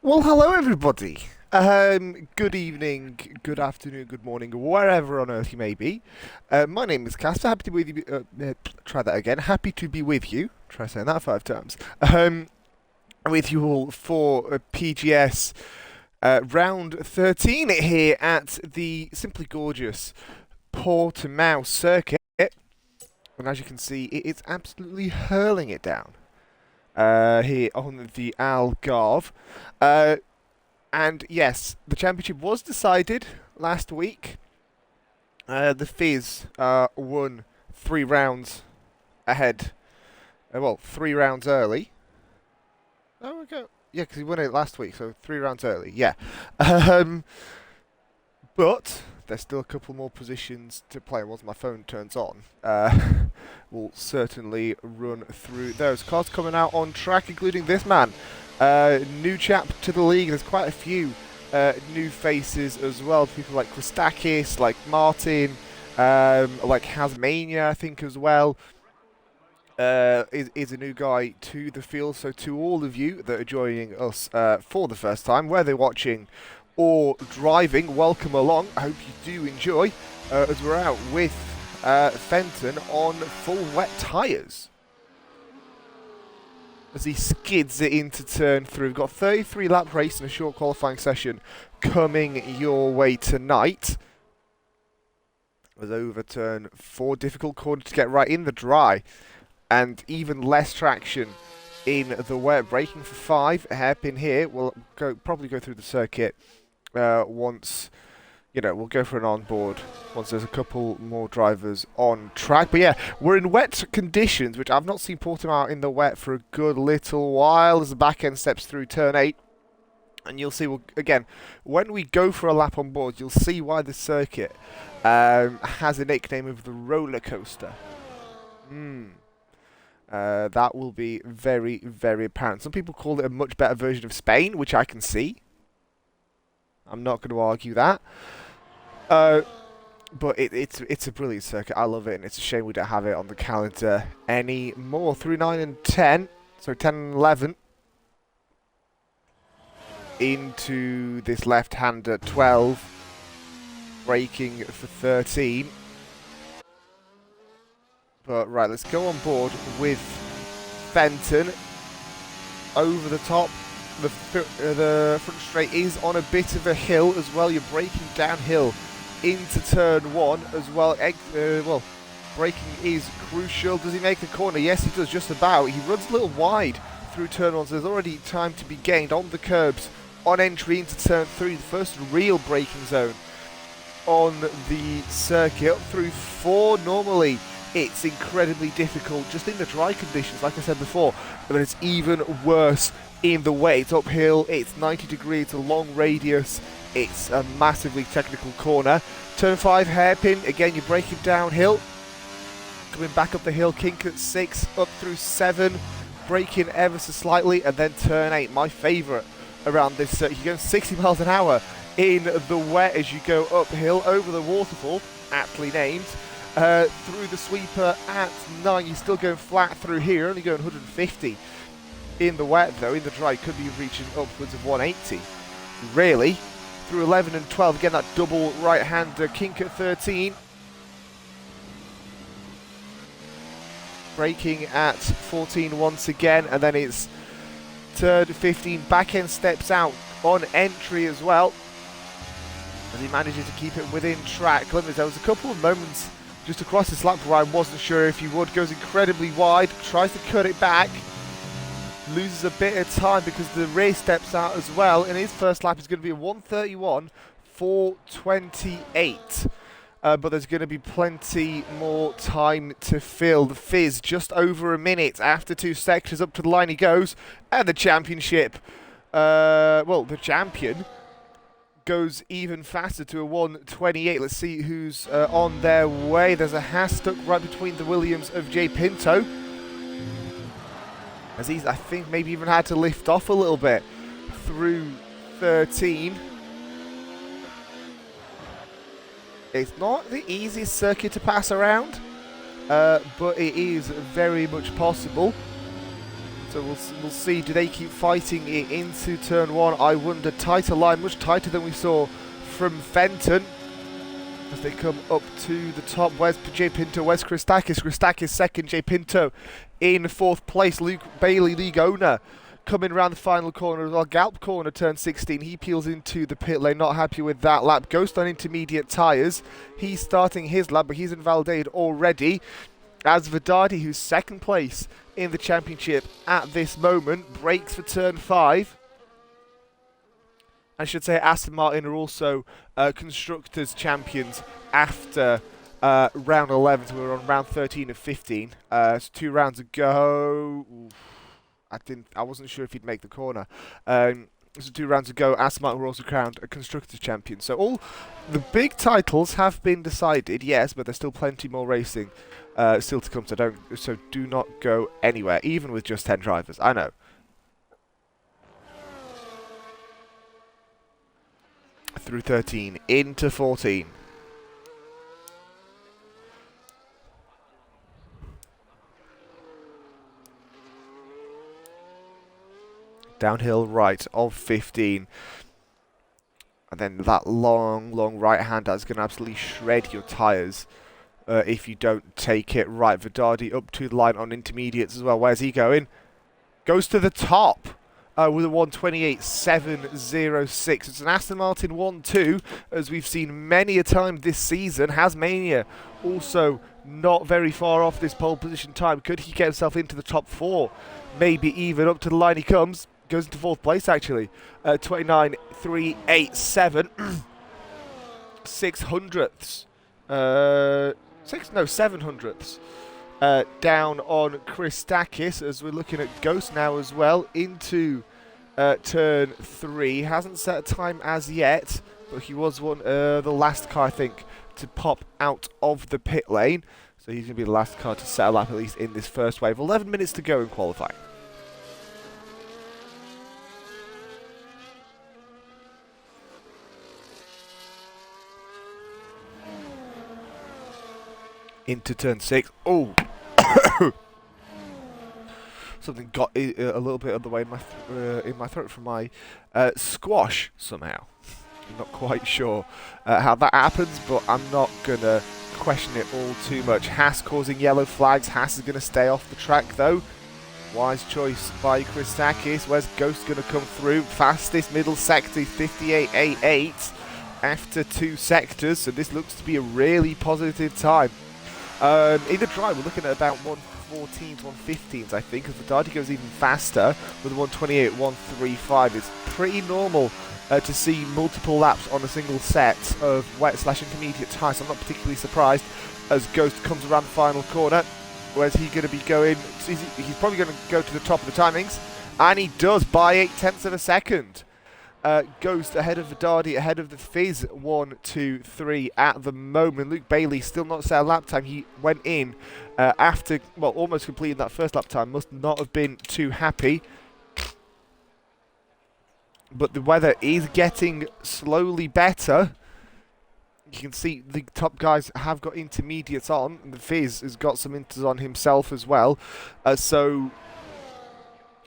Well, hello everybody. Good evening, good afternoon, good morning, wherever on earth you may be. My name is Casper. Happy to be with you. Try that again. Happy to be with you. Try saying that 5 times. With you all for PGS round 13 here at the simply gorgeous Portimao circuit. And as you can see, it is absolutely hurling it down here on the Algarve. And yes, the championship was decided last week. The Fizz won 3 rounds ahead. Well, 3 rounds early. Oh, okay. Yeah, because he won it last week, so 3 rounds early. Yeah. But there's still a couple more positions to play. Once my phone turns on, we'll certainly run through those. Cars coming out on track, including this man. New chap to the league. There's quite a few new faces as well. People like Christakis, like Martin, like Hasmania, I think, as well. Is a new guy to the field. So to all of you that are joining us for the first time, whether watching or driving, welcome along. I hope you do enjoy as we're out with Fenton on full wet tyres. As he skids it into turn 3. We've got 33 lap race and a short qualifying session coming your way tonight. As over turn 4, difficult corner to get right in the dry, and even less traction in the wet. Braking for 5, a hairpin here. We'll probably go through the circuit once, we'll go for an onboard once there's a couple more drivers on track. But yeah, we're in wet conditions, which I've not seen Portimao in the wet for a good little while, as the back end steps through turn 8. And you'll see, again, when we go for a lap on board, you'll see why the circuit has a nickname of the roller coaster. That will be very, very apparent. Some people call it a much better version of Spain, which I can see. I'm not going to argue that. But it's a brilliant circuit. I love it, and it's a shame we don't have it on the calendar anymore. Through 9 and 10, so 10 and 11. Into this left-hander 12. Braking for 13. But right, let's go on board with Fenton. Over the top. The front straight is on a bit of a hill as well. You're braking downhill into turn 1 as well. Well, braking is crucial. Does he make the corner? Yes, he does, just about. He runs a little wide through turn 1, so there's already time to be gained on the curbs on entry into turn 3, the first real braking zone on the circuit. Up through 4, normally it's incredibly difficult just in the dry conditions, like I said before, but it's even worse in the wet. It's uphill, it's 90 degrees, it's a long radius, it's a massively technical corner. Turn 5 hairpin, again you're braking downhill, coming back up the hill, kink at 6, up through 7, braking ever so slightly, and then turn 8, my favourite around this circuit. You're going 60 miles an hour in the wet as you go uphill, over the waterfall, aptly named, through the sweeper at 9. You're still going flat through here, only going 150. In the wet, though, in the dry, could be reaching upwards of 180. Really. Through 11 and 12, again, that double right-hander, kink at 13. Braking at 14 once again, and then it's turn 15. Back end steps out on entry as well, as he manages to keep it within track limits. There was a couple of moments just across this lap where I wasn't sure if he would. Goes incredibly wide, tries to cut it back. Loses a bit of time because the rear steps out as well, and his first lap is going to be a 1:31.428. But there's going to be plenty more time to fill. The Fizz just over a minute after 2 sectors. Up to the line he goes, and the championship, the champion goes even faster to a 1:28. Let's see who's on their way. There's a Haas stuck right between the Williams of J Pinto, as he's, I think, maybe even had to lift off a little bit through 13. It's not the easiest circuit to pass around, but it is very much possible. So we'll see, do they keep fighting it into turn 1? I wonder, tighter line, much tighter than we saw from Fenton. As they come up to the top, where's J Pinto, where's Christakis? Christakis second, J Pinto in 4th place. Luke Bailey, league owner, coming around the final corner as well. Galp corner, turn 16. He peels into the pit lane, not happy with that lap. Ghost on intermediate tyres. He's starting his lap, but he's invalidated already. As Vedadi, who's 2nd place in the championship at this moment, breaks for turn 5. I should say Aston Martin are also Constructors Champions after round 11, so we're on round 13 of 15. So 2 rounds ago. Oof, I wasn't sure if he'd make the corner. So 2 rounds ago, Aston Martin were also crowned a Constructors Champion. So all the big titles have been decided, yes, but there's still plenty more racing still to come. So do not go anywhere, even with just 10 drivers. I know. Through 13 into 14. Downhill right of 15. And then that long right hand that's going to absolutely shred your tyres if you don't take it right. Vedadi up to the line on intermediates as well. Where's he going? Goes to the top. With a 1:28.706. It's an Aston Martin 1-2, as we've seen many a time this season. Hasmania also not very far off this pole position time. Could he get himself into the top 4? Maybe even up to the line he comes. Goes into 4th place, actually. 29.387. 600ths. 700ths. Down on Christakis, as we're looking at Ghost now as well, into turn 3. Hasn't set a time as yet, but he was the last car, I think, to pop out of the pit lane. So he's going to be the last car to set a lap, at least in this first wave. 11 minutes to go in qualifying. Into turn 6. Oh! Something got a little bit of the way in my throat from my squash somehow. I'm not quite sure how that happens, but I'm not going to question it all too much. Haas causing yellow flags. Haas is going to stay off the track though. Wise choice by Christakis. Where's Ghost going to come through? Fastest middle sector, 58.88 after 2 sectors. So this looks to be a really positive time. In the drive, we're looking at about 1:14s, 1:15s, I think, as Vedadi goes even faster with 1:28.135. It's pretty normal to see multiple laps on a single set of wet/intermediate tyres. So I'm not particularly surprised as Ghost comes around the final corner. Where's he going to be going? He's probably going to go to the top of the timings, and he does by 0.8 of a second. Ghost ahead of Vedadi, ahead of the Fizz, 1, 2, 3 at the moment. Luke Bailey still not set a lap time. He went in after, well, almost completing that first lap time. Must not have been too happy. But the weather is getting slowly better. You can see the top guys have got intermediates on. And the Fizz has got some inters on himself as well. So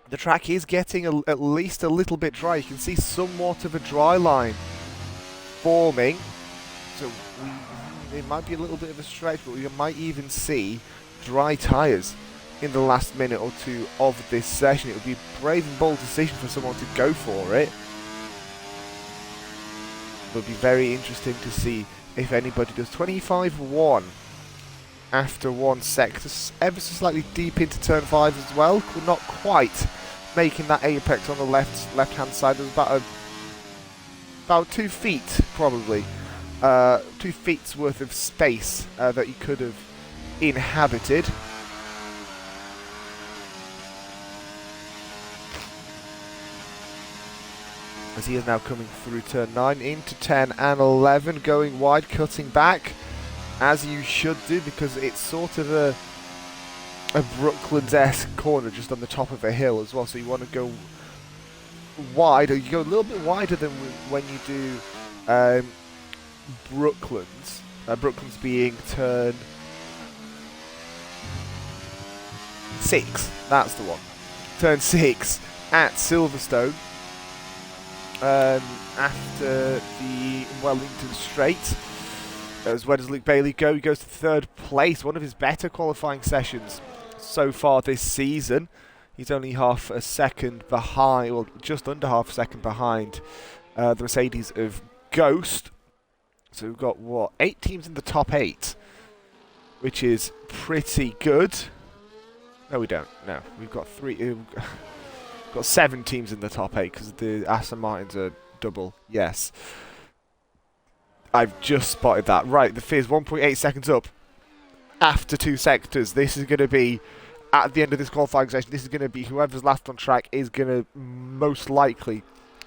the track is getting at least a little bit dry. You can see somewhat of a dry line forming. So it might be a little bit of a stretch, but we might even see dry tyres in the last minute or two of this session. It would be a brave and bold decision for someone to go for it. It would be very interesting to see if anybody does. 25.1 after 1 sector, ever so slightly deep into turn 5 as well. Not quite making that apex on the left-hand side. There's about 2 feet probably, 2 feet's worth of space that you could have inhabited. As he is now coming through turn 9 into 10 and 11, going wide, cutting back as you should do, because it's sort of a Brooklands-esque corner just on the top of a hill as well, so you want to go wide, or you go a little bit wider than when you do Brooklands. Brooklands being turn 6, that's the one. turn 6 at Silverstone after the Wellington Straight. As where does Luke Bailey go? He goes to 3rd place, one of his better qualifying sessions so far this season. He's only half a second behind, well, just under half a second behind the Mercedes of Ghost. So we've got, what, 8 teams in the top 8, which is pretty good. No, we don't. No, we've got 7 teams in the top 8 because the Aston Martins are double. Yes. I've just spotted that. Right, the Fizz 1.8 seconds up after 2 sectors. This is going to be, at the end of this qualifying session, this is going to be whoever's last on track is going to most likely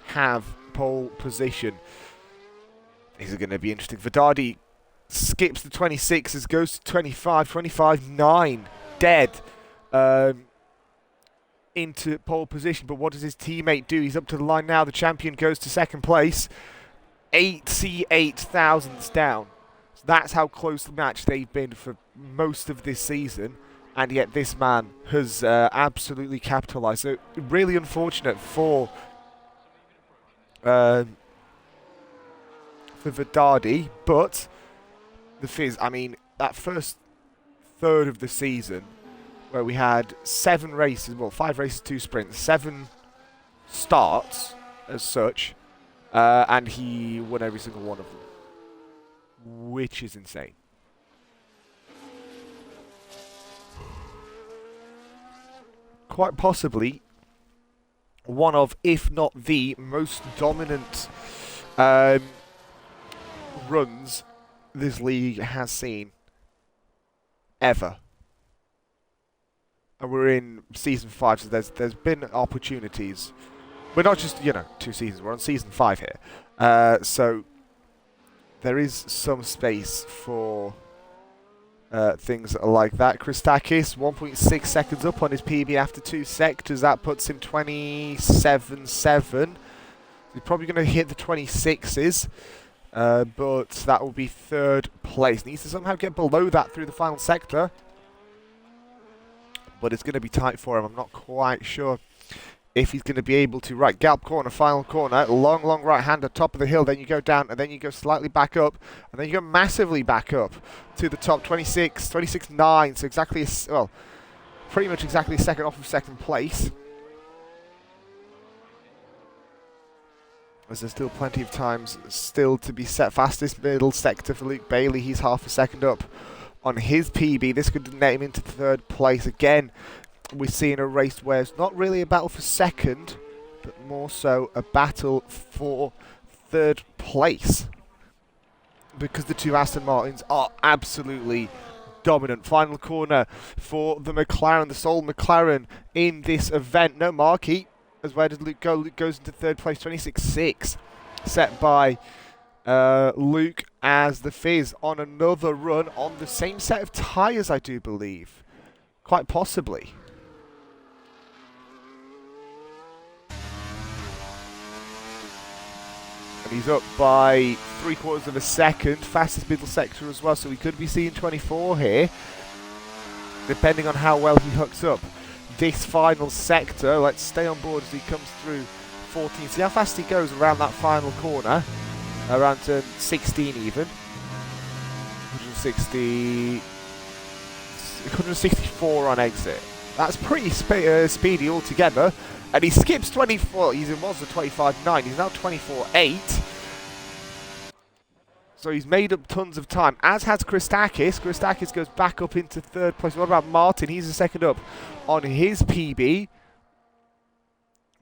have pole position. This is going to be interesting. Vedadi skips the 26s, goes to 25, 25.9, dead into pole position. But what does his teammate do? He's up to the line now. The champion goes to 2nd place. 8 thousandths down. So that's how close the match they've been for most of this season. And yet this man has absolutely capitalised. So really unfortunate for Vedadi, but the Fizz, I mean, that first third of the season where we had 7 races, well, 5 races, 2 sprints, 7 starts as such, and he won every single one of them, which is insane. Quite possibly one of, if not the most dominant runs this league has seen ever. And we're in season 5, so there's been opportunities. We're not just, 2 seasons, we're on season 5 here. So there is some space for things like that. Christakis, 1.6 seconds up on his PB after 2 sectors. That puts him 27.7. He's probably going to hit the 26s. But that will be 3rd place. Needs to somehow get below that through the final sector. But it's going to be tight for him. I'm not quite sure if he's going to be able to. Right, gallop corner, final corner. Long right-hander, top of the hill. Then you go down, and then you go slightly back up. And then you go massively back up to the top. 26.9. So exactly, pretty much exactly a second off of 2nd place. As there's still plenty of times still to be set. Fastest middle sector for Luke Bailey. He's half a second up on his PB. This could net him into 3rd place. Again, we're seeing a race where it's not really a battle for 2nd, but more so a battle for 3rd place. Because the 2 Aston Martins are absolutely dominant. Final corner for the McLaren, the sole McLaren in this event. No marquee. As where does Luke go? Luke goes into 3rd place, 26.6, set by Luke as the Fizz on another run on the same set of tyres, I do believe. Quite possibly. And he's up by 3/4 of a second, fastest middle sector as well, so we could be seeing 24 here, depending on how well he hooks up this final sector. Let's stay on board as he comes through 14. See how fast he goes around that final corner. Around turn 16 even. 164 on exit. That's pretty speedy altogether. And he skips 24. He was at 25.9. He's now 24.8. So he's made up tons of time, as has Christakis. Christakis goes back up into 3rd place. What about Martin? He's a second up on his PB.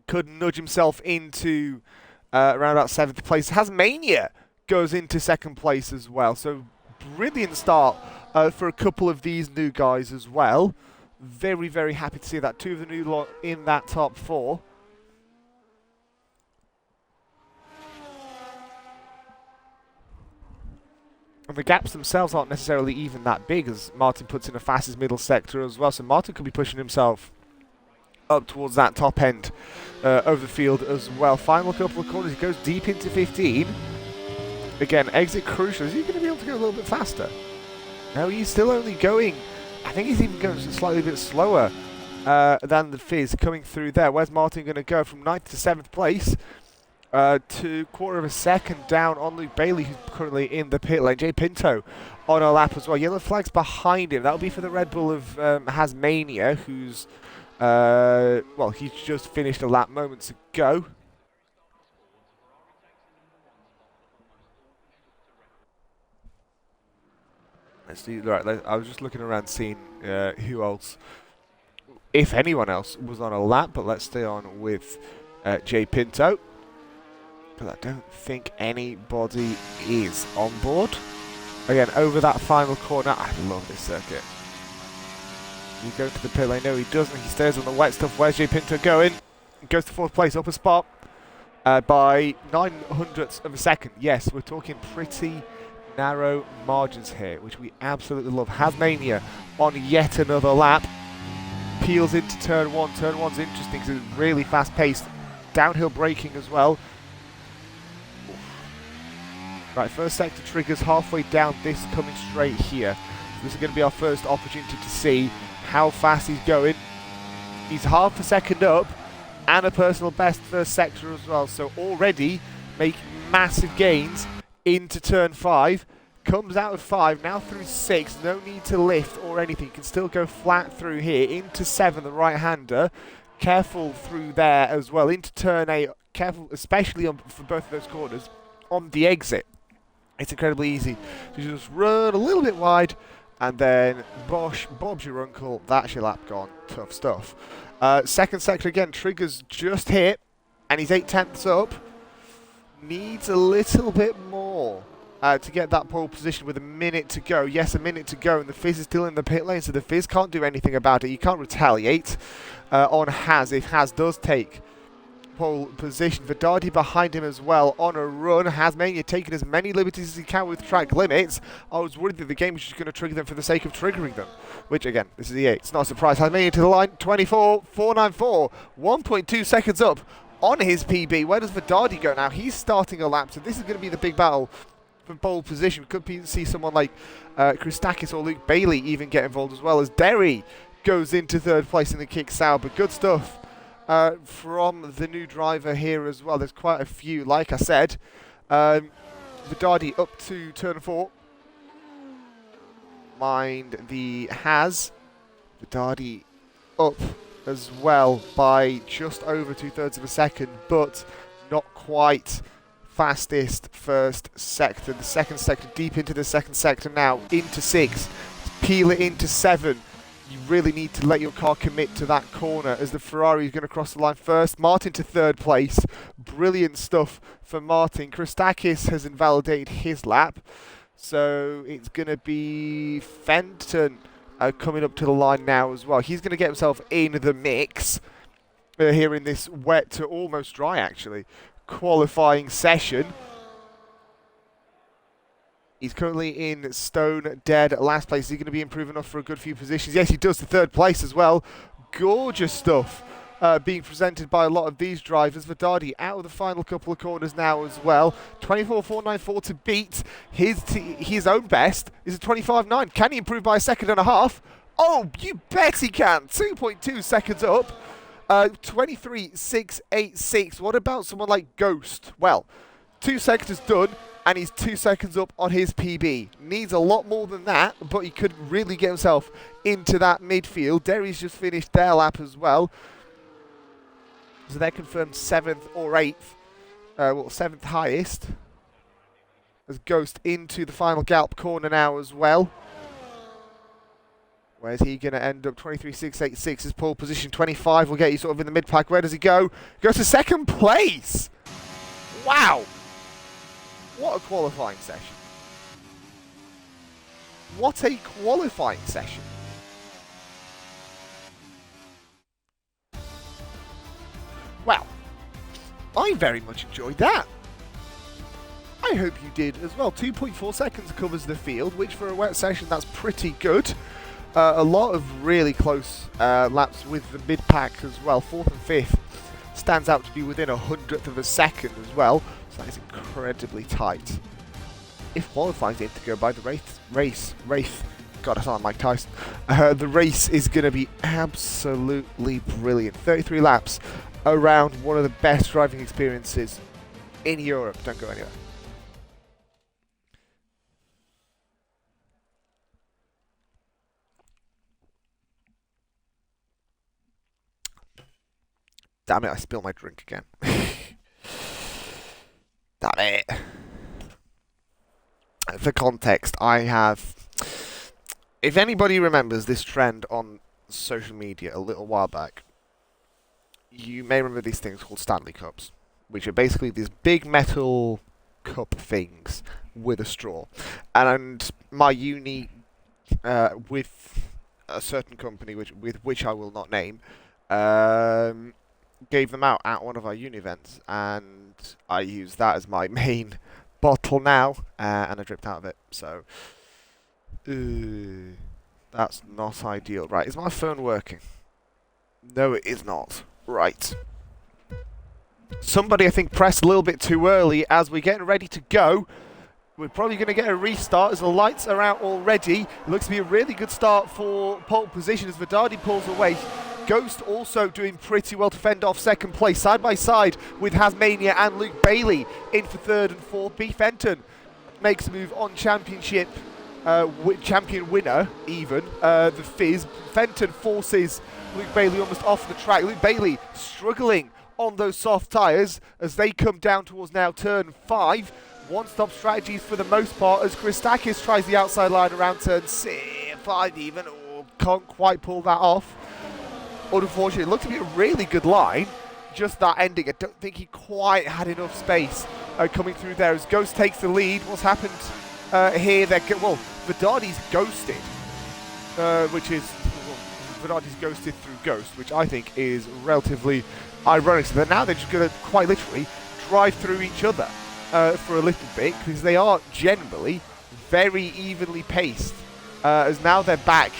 Could nudge himself into around about 7th place. Hasmania goes into 2nd place as well. So brilliant start for a couple of these new guys as well. Very, very happy to see that. 2 of the new lot in that top 4. And the gaps themselves aren't necessarily even that big, as Martin puts in a fastest middle sector as well. So Martin could be pushing himself up towards that top end of the field as well. Final couple of corners, he goes deep into 15. Again, exit crucial. Is he going to be able to go a little bit faster? No, he's still only going, I think he's even going slightly a bit slower than the Fizz coming through there. Where's Martin going to go? From 9th to 7th place to quarter of a second down on Luke Bailey, who's currently in the pit lane. Jay Pinto on a lap as well. Yellow flags behind him. That'll be for the Red Bull of Hasmania, who's, well, he's just finished a lap moments ago. Let's see. Right, I was just looking around seeing who else, if anyone else, was on a lap, but let's stay on with Jay Pinto. But I don't think anybody is on board. Again, over that final corner. I love this circuit. You go to the pit lane. No, he doesn't. He stays on the wet stuff. Where's Jay Pinto going? He goes to 4th place, up a spot by 900ths of a second. Yes, we're talking pretty narrow margins here, which we absolutely love. Hasmania on yet another lap. Peels into turn 1. Turn 1's interesting because it's really fast-paced. Downhill braking as well. Right, first sector triggers halfway down this coming straight here. So this is going to be our first opportunity to see how fast he's going. He's half a second up and a personal best first sector as well. So already making massive gains into turn 5. Comes out of 5, now through 6. No need to lift or anything. Can still go flat through here. Into 7, the right-hander. Careful through there as well. Into turn 8. Careful, especially for both of those corners, on the exit. It's incredibly easy to just run a little bit wide, and then bosh, Bob's your uncle. That's your lap gone. Tough stuff. Second sector again, triggers just hit, and he's 8/10ths up. Needs a little bit more to get that pole position with a minute to go. Yes, a minute to go, and the Fizz is still in the pit lane, so the Fizz can't do anything about it. You can't retaliate on Haz if Haz does take pole position. Vedadi behind him as well on a run. Hasmania taking as many liberties as he can with track limits. I was worried that the game was just going to trigger them for the sake of triggering them, which again, this is EA. It's not a surprise. Hasmania to the line, 24.494, 1.2 seconds up on his PB. Where does Vedadi go now? He's starting a lap, so this is going to be the big battle for pole position. We could see someone like Christakis or Luke Bailey even get involved, as well as Derry goes into 3rd place in the kick sour. But good stuff from the new driver here as well. There's quite a few, like I said. Vedadi up to turn 4. Mind the Haz. Vedadi up as well by just over 2/3 of a second, but not quite fastest first sector. The second sector, deep into the second sector now, into 6. Peel it into 7. You really need to let your car commit to that corner, as the Ferrari is going to cross the line first. Martin to 3rd place. Brilliant stuff for Martin. Christakis has invalidated his lap, so it's going to be Fenton coming up to the line now as well. He's going to get himself in the mix here in this wet to almost dry, actually, qualifying session. He's currently in stone dead last place. Is he going to be improving enough for a good few positions? Yes, he does, to 3rd place as well. Gorgeous stuff being presented by a lot of these drivers. Vedadi out of the final couple of corners now as well. 24.494 to beat his own best is a 25.9. Can he improve by a second and a half? Oh, you bet he can. 2.2 seconds up. 23.686. What about someone like Ghost? Well, 2 sectors done, and he's 2 seconds up on his PB. Needs a lot more than that, but he could really get himself into that midfield. Derry's just finished their lap as well. So they're confirmed 7th or 8th. Well, 7th highest. As Ghost into the final gallop corner now as well. Where's he going to end up? 23.686 is pole position. 25 will get you sort of in the mid-pack. Where does he go? Goes to 2nd place. Wow. What a qualifying session. What a qualifying session. Well, I very much enjoyed that. I hope you did as well. 2.4 seconds covers the field, which for a wet session, that's pretty good. A lot of really close laps with the mid-pack as well. 4th and 5th stands out to be within 100th of a second as well. So that is incredibly tight. If qualifying's in to go by, the Wraith God, I sound like Mike Tyson. The race is going to be absolutely brilliant. 33 laps around one of the best driving experiences in Europe. Don't go anywhere. Damn it, I spilled my drink again. Damn it. For context, I have... If anybody remembers this trend on social media a little while back, you may remember these things called Stanley Cups, which are basically these big metal cup things with a straw. And my uni, with a certain company with which I will not name, gave them out at one of our uni events, and I use that as my main bottle now, and I dripped out of it, so that's not ideal. Right, is my phone working? No, it is not. Right. Somebody, I think, pressed a little bit too early as we're getting ready to go. We're probably going to get a restart as the lights are out already. It looks to be a really good start for pole position as Vedardi pulls away. Ghost also doing pretty well to fend off second place, side by side with Hasmania and Luke Bailey in for third and fourth. B. Fenton makes a move on championship, champion winner even, the Fizz. Fenton forces Luke Bailey almost off the track. Luke Bailey struggling on those soft tyres as they come down towards now turn 5. One-stop strategies for the most part as Christakis tries the outside line around turn 5 even, or can't quite pull that off. Unfortunately, it looked to be a really good line. Just that ending, I don't think he quite had enough space coming through there as Ghost takes the lead. What's happened here? Well, Vedardi's ghosted, Vedardi's ghosted through Ghost, which I think is relatively ironic. So now they're just going to quite literally drive through each other for a little bit, because they are generally very evenly paced. As now they're back.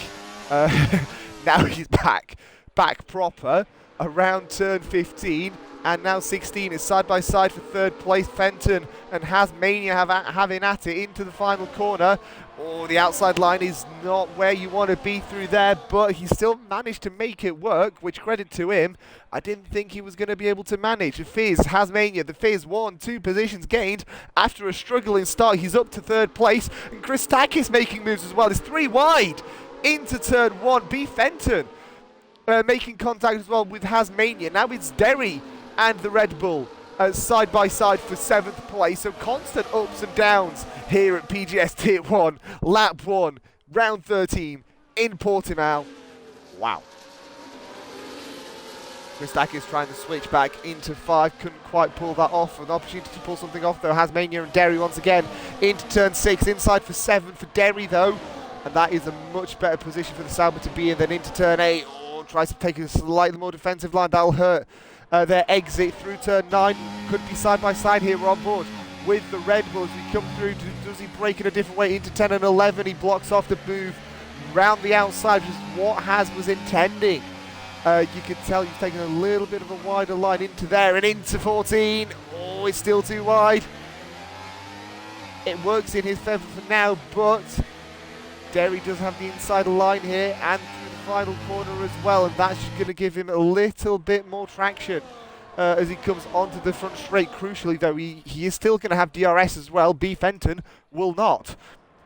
Now he's back proper around turn 15, and now 16 is side by side for third place. Fenton and Hasmania having at it into the final corner. Oh, the outside line is not where you want to be through there, but he still managed to make it work, which credit to him. I didn't think he was going to be able to manage. Fizz, Hasmania, the Fizz 2 positions gained after a struggling start. He's up to third place, and Christakis making moves as well. It's 3 wide into turn 1. B. Fenton making contact as well with Hasmania. Now it's Derry and the Red Bull side by side for 7th place. So constant ups and downs here at PGS Tier 1, lap 1, round 13 in Portimao. Wow. Christakis trying to switch back into 5, couldn't quite pull that off. An opportunity to pull something off though. Hasmania and Derry once again into turn 6, inside for 7 for Derry though. And that is a much better position for the Sauber to be in than into turn 8. Oh, tries to take a slightly more defensive line. That'll hurt their exit through turn 9. Could be side by side here. We're on board with the Red Bull as we come through. Does he break in a different way into 10 and 11? He blocks off the move round the outside, which is what Has was intending. You can tell he's taking a little bit of a wider line into there and into 14. Oh, it's still too wide. It works in his favour for now, but Derry does have the inside line here and through the final corner as well, and that's going to give him a little bit more traction as he comes onto the front straight. Crucially though, he is still going to have DRS as well. B. Fenton will not.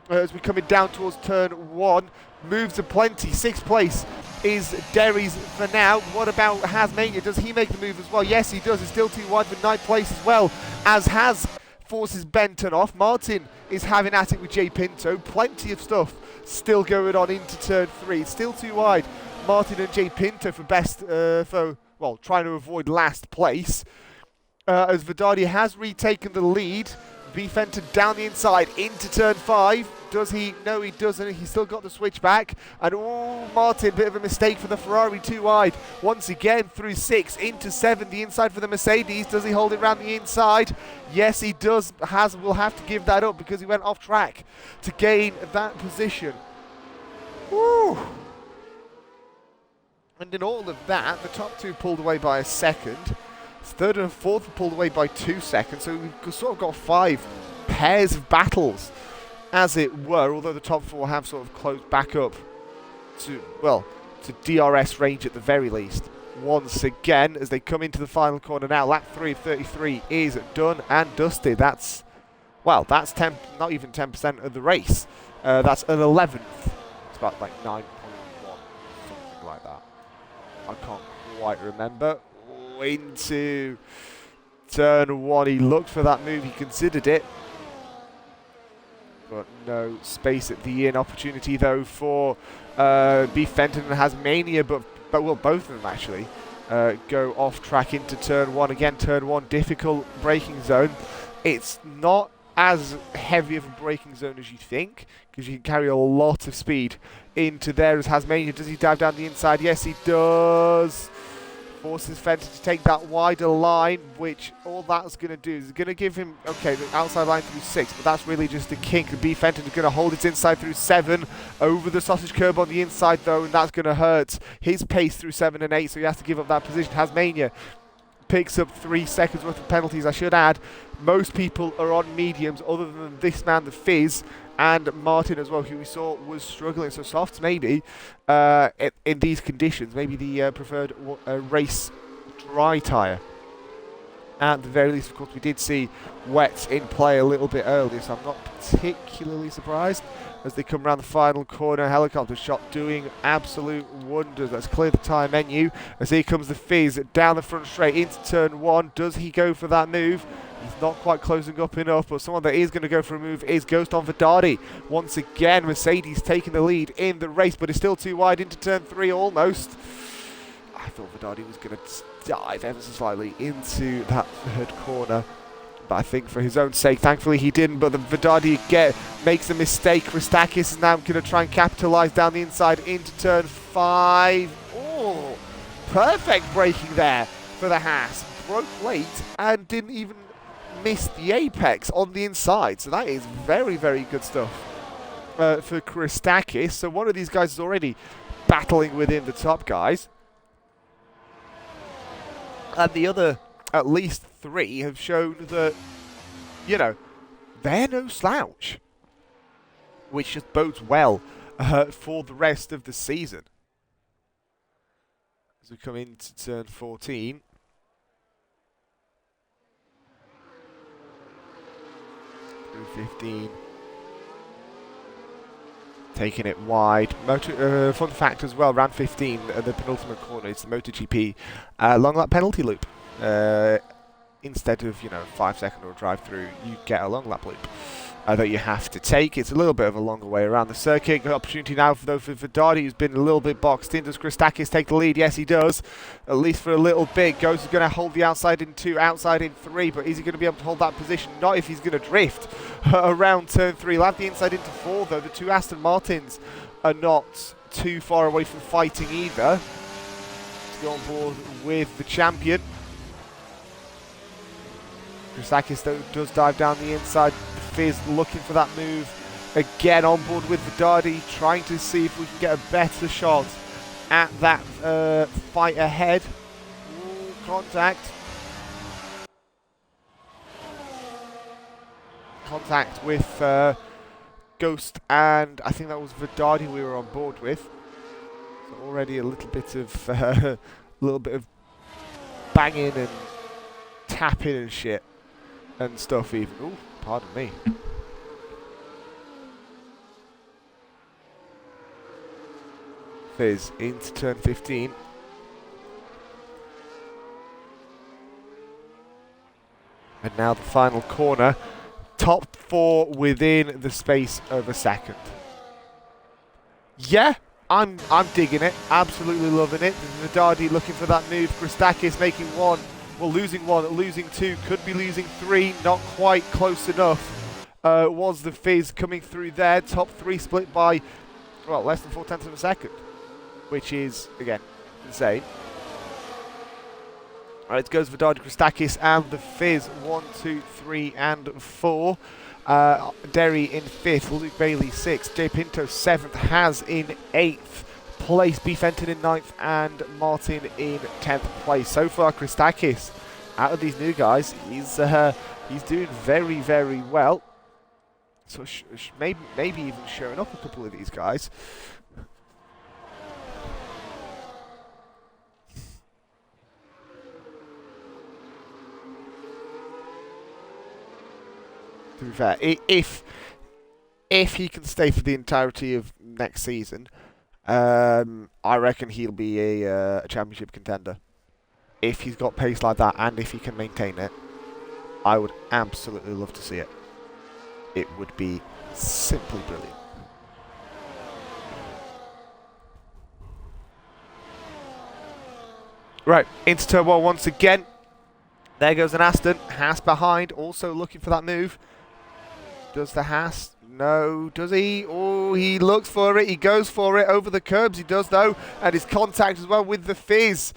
As we're coming down towards turn 1, moves aplenty. 6th place is Derry's for now. What about Hasmania? Does he make the move as well? Yes, he does. It's still too wide for 9th place as well, as Has forces Benton off. Martin is having at it with J. Pinto. Plenty of stuff still going on into turn 3. It's still too wide. Martin and J. Pinto for trying to avoid last place. As Vedardi has retaken the lead. B. Fenton down the inside into turn 5. Does he? No, he doesn't. He's still got the switch back. And oh, Martin, bit of a mistake for the Ferrari, too wide. Once again through 6 into 7, the inside for the Mercedes. Does he hold it around the inside? Yes, he does. Has will have to give that up because he went off track to gain that position. Woo! And in all of that, the top 2 pulled away by a second. 3rd and 4th were pulled away by 2 seconds. So we've sort of got 5 pairs of battles as it were, although the top 4 have sort of closed back up to, well, to DRS range at the very least. Once again, as they come into the final corner now, lap 3 of 33 is done and dusted. That's, well, that's 10, not even 10% of the race. That's an 11th. It's about like 9.1, something like that. I can't quite remember. Into turn 1, he looked for that move, he considered it. But no space at the in. Opportunity though for B. Fenton and Hasmania, but well, both of them actually go off track into turn 1. Again, turn 1, difficult braking zone. It's not as heavy of a braking zone as you think, because you can carry a lot of speed into there. As Hasmania, does he dive down the inside? Yes, he does. Forces Fenton to take that wider line, which all that's going to do is going to give him, okay, the outside line through 6, but that's really just a kink. B. Fenton is going to hold it inside through 7, over the sausage curb on the inside though, and that's going to hurt his pace through 7 and 8, so he has to give up that position. Hasmania picks up 3 seconds worth of penalties, I should add. Most people are on mediums, other than this man, the Fizz, and Martin as well, who we saw was struggling. So softs maybe in these conditions, maybe the preferred race dry tyre. At the very least, of course, we did see wets in play a little bit earlier, so I'm not particularly surprised. As they come around the final corner, helicopter shot doing absolute wonders. Let's clear the tyre menu as here comes the Fizz down the front straight into turn 1. Does he go for that move? He's not quite closing up enough, but someone that is going to go for a move is Ghost on Vedadi. Once again, Mercedes taking the lead in the race, but it's still too wide into turn 3 almost. I thought Vedadi was going to dive ever so slightly into that third corner, but I think for his own sake, thankfully he didn't. But the Vedadi makes a mistake. Christakis is now going to try and capitalise down the inside into turn 5. Oh, perfect braking there for the Haas. Broke late and didn't even miss the apex on the inside. So that is very, very good stuff for Christakis. So one of these guys is already battling within the top guys. And the other, at least 3, have shown that, you know, they're no slouch. Which just bodes well for the rest of the season. As we come into turn 14. Through 15. Taking it wide. Fun fact as well, round 15, the penultimate corner, it's the MotoGP long lap penalty loop. Instead of, you know, 5 second or drive through, you get a long lap loop that you have to take. It's a little bit of a longer way around the circuit. Good opportunity now for Vedadi, who's been a little bit boxed in. Does Christakis take the lead? Yes, he does. At least for a little bit. Ghost is going to hold the outside in 2, outside in 3, but is he going to be able to hold that position? Not if he's going to drift around turn 3. He'll have the inside into 4, though. The 2 Aston Martins are not too far away from fighting either. Let's go on board with the champion. Christakis, though, does dive down the inside. Fizz looking for that move. Again on board with Vedadi, trying to see if we can get a better shot at that fight ahead. Ooh, contact. Contact with Ghost, and I think that was Vedadi we were on board with. So already a little bit of banging and tapping and shit and stuff even. Ooh, pardon me. Fizz into turn 15. And now the final corner. Top 4 within the space of a second. Yeah, I'm digging it. Absolutely loving it. Vedadi looking for that move. Christakis making 1. Well, losing 1, losing 2, could be losing 3, not quite close enough. Was the Fizz coming through there. Top 3 split by, well, less than 0.4 of a second, which is, again, insane. All right, it goes Vedadi, Christakis, and the Fizz. 1, 2, 3, and 4. Derry in 5th, Luke Bailey 6th, J Pinto 7th, Has in 8th place, B Fenton in 9th, and Martin in 10th place. So far, Christakis, out of these new guys, he's doing very, very well. So maybe even showing up a couple of these guys. To be fair, if he can stay for the entirety of next season, I reckon he'll be a championship contender. If he's got pace like that and if he can maintain it, I would absolutely love to see it. It would be simply brilliant. Right, into turn one once again. There goes an Aston. Haas behind, also looking for that move. Does the Haas? No. Does he? Oh, he looks for it. He goes for it over the curbs. He does, though. And his contact as well with the Fizz.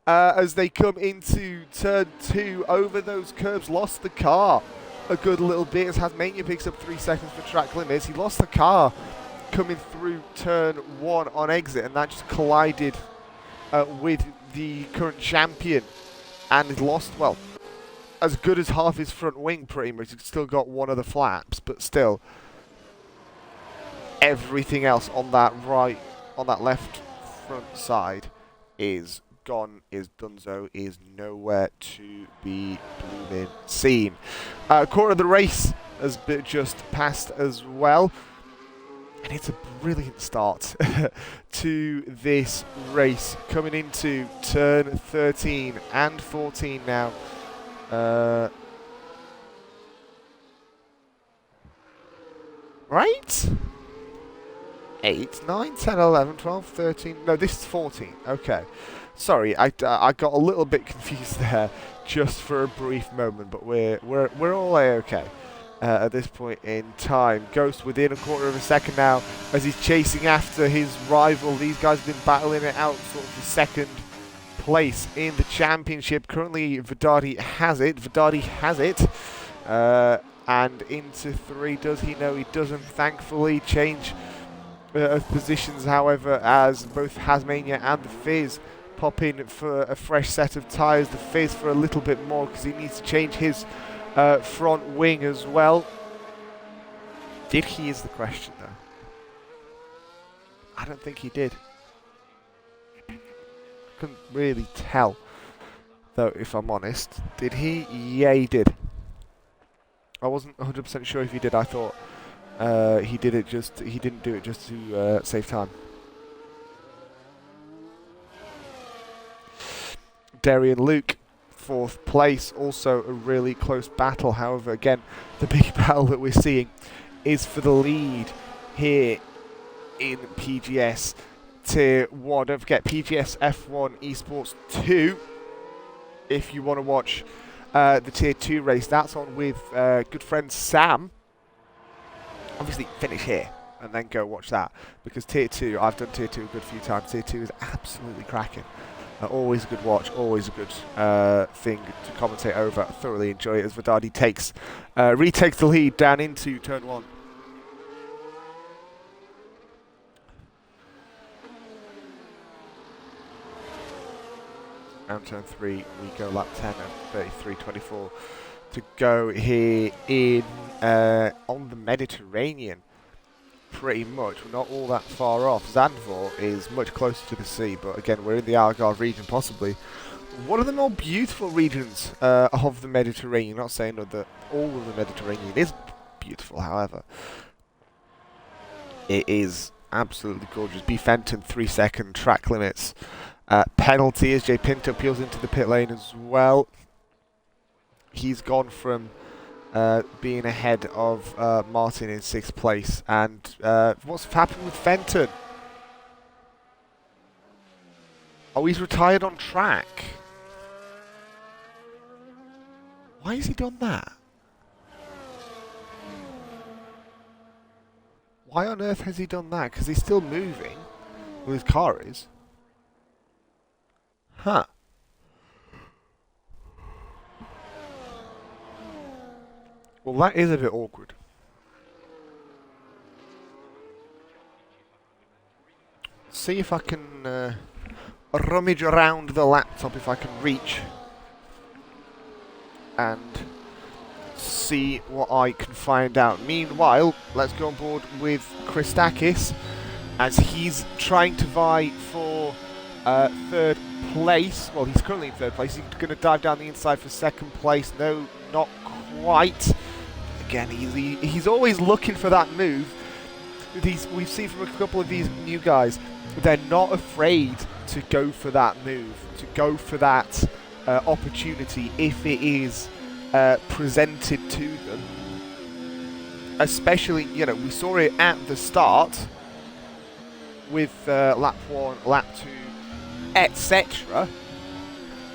As they come into turn two over those curbs. Lost the car a good little bit as Hasmania picks up 3 seconds for track limits. He lost the car coming through turn one on exit. And that just collided with the current champion. And he's lost, well, as good as half his front wing pretty much. He's still got one of the flaps, but still everything else on that left front side is gone, is donezo, is nowhere to be blooming seen. Quarter of the race has just passed as well. And it's a brilliant start to this race. Coming into turn 13 and 14 now. Right? 8, 9, 10, 11, 12, 13. No, this is 14. Okay. Sorry, I got a little bit confused there just for a brief moment, but we're all A-okay. At this point in time. Ghost within a quarter of a second now as he's chasing after his rival. These guys have been battling it out sort of for second place in the championship. Currently, Vedadi has it. And into three. Does he? No, he doesn't. Thankfully, change of positions, however, as both Hasmania and the Fizz pop in for a fresh set of tyres. The Fizz for a little bit more because he needs to change his front wing as well. Did he is the question, though. I don't think he did. Couldn't really tell, though, if I'm honest. Did he? Yeah, he did. I wasn't 100% sure if he did. I thought he did it just. He didn't do it just to save time. Darian Luke, 4th place, also a really close battle. However, again, the big battle that we're seeing is for the lead here in PGS Tier 1. Don't forget, PGSF1ESPORTS 2, if you want to watch the Tier 2 race. That's on with good friend Sam. Obviously, finish here and then go watch that, because Tier 2, I've done Tier 2 a good few times. Tier 2 is absolutely cracking. Always a good watch, always a good thing to commentate over. Thoroughly enjoy it as Vedadi retakes the lead down into turn 1. Round turn 3, we go lap 10 and 33.24 to go here in on the Mediterranean. Pretty much, we're not all that far off. Zandvoort is much closer to the sea, but again, we're in the Algarve region, possibly one of the more beautiful regions of the Mediterranean. Not saying that all of the Mediterranean is beautiful, however, it is absolutely gorgeous. B. Fenton, 3-second track limits. Penalty as Jay Pinto peels into the pit lane as well. He's gone from being ahead of Martin in 6th place. And what's happened with Fenton? Oh, he's retired on track. Why has he done that? Why on earth has he done that? Because he's still moving. Well, his car is. Huh. Well, that is a bit awkward. See if I can rummage around the laptop, if I can reach and see what I can find out. Meanwhile, let's go on board with Christakis as he's trying to vie for third place. Well, he's currently in third place. He's going to dive down the inside for second place. No, not quite. Again, he's always looking for that move. We've seen from a couple of these new guys, they're not afraid to go for that move, to go for that opportunity if it is presented to them. Especially, you know, we saw it at the start with lap 1, lap 2, etc.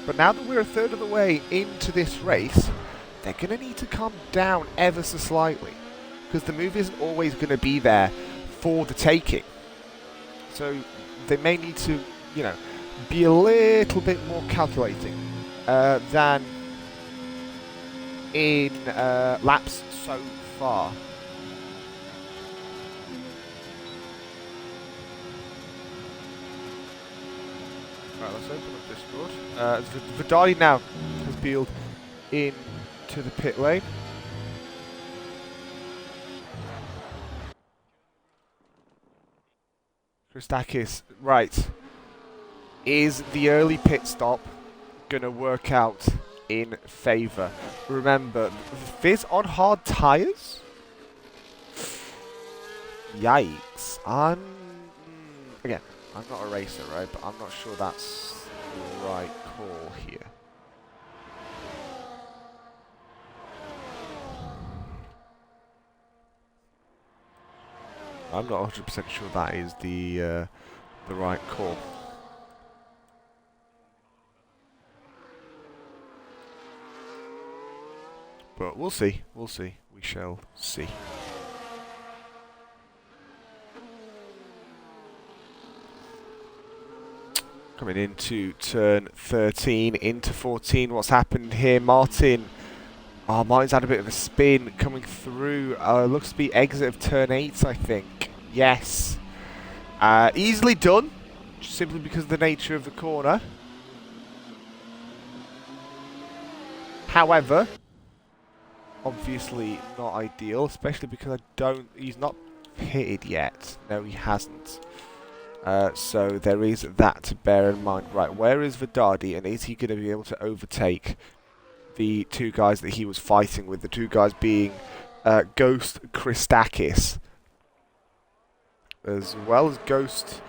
But now that we're a third of the way into this race, they're going to need to calm down ever so slightly, because the move isn't always going to be there for the taking. So they may need to, you know, be a little bit more calculating than in laps so far. Right, let's open up Discord. Vidali now has peeled into the pit lane. Christakis, right. Is the early pit stop going to work out in favour? Remember, Fizz on hard tyres? Yikes. Again, I'm not a racer, right? But I'm not sure that's the right call here. I'm not 100% sure that is the right call. But we'll see. We'll see. We shall see. Coming into turn 13, into 14. What's happened here? Martin's had a bit of a spin coming through. Looks to be exit of turn 8, I think. Yes. Easily done, just simply because of the nature of the corner. However, obviously not ideal, especially because he's not pitted yet. No, he hasn't. So there is that to bear in mind. Right, where is Vidadi, and is he going to be able to overtake the two guys that he was fighting with? The two guys being Ghost Christakis, as well as Ghost.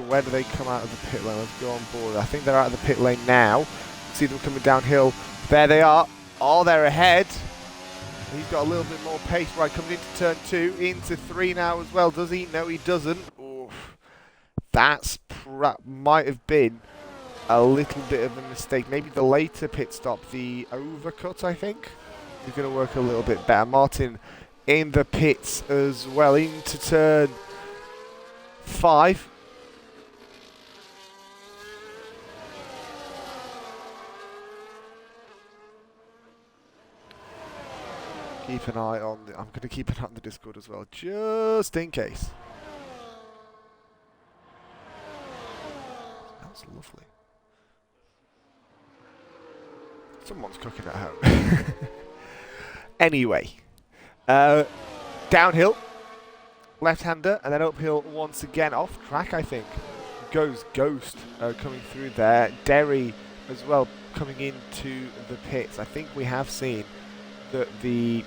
Where do they come out of the pit lane? Let's go on board. I think they're out of the pit lane now. See them coming downhill. There they are. Oh, they're ahead. He's got a little bit more pace. Right, coming into turn 2, into 3 now as well. Does he? No, he doesn't. Oof. That's might have been a little bit of a mistake. Maybe the later pit stop, the overcut, I think, is going to work a little bit better. Martin in the pits as well, into turn 5. Keep an eye on I'm going to keep an eye on the Discord as well, just in case. That's lovely. Someone's cooking at home. Anyway, downhill, left-hander, and then uphill once again, off track, I think. Goes Ghost coming through there. Derry as well coming into the pits. I think we have seen that the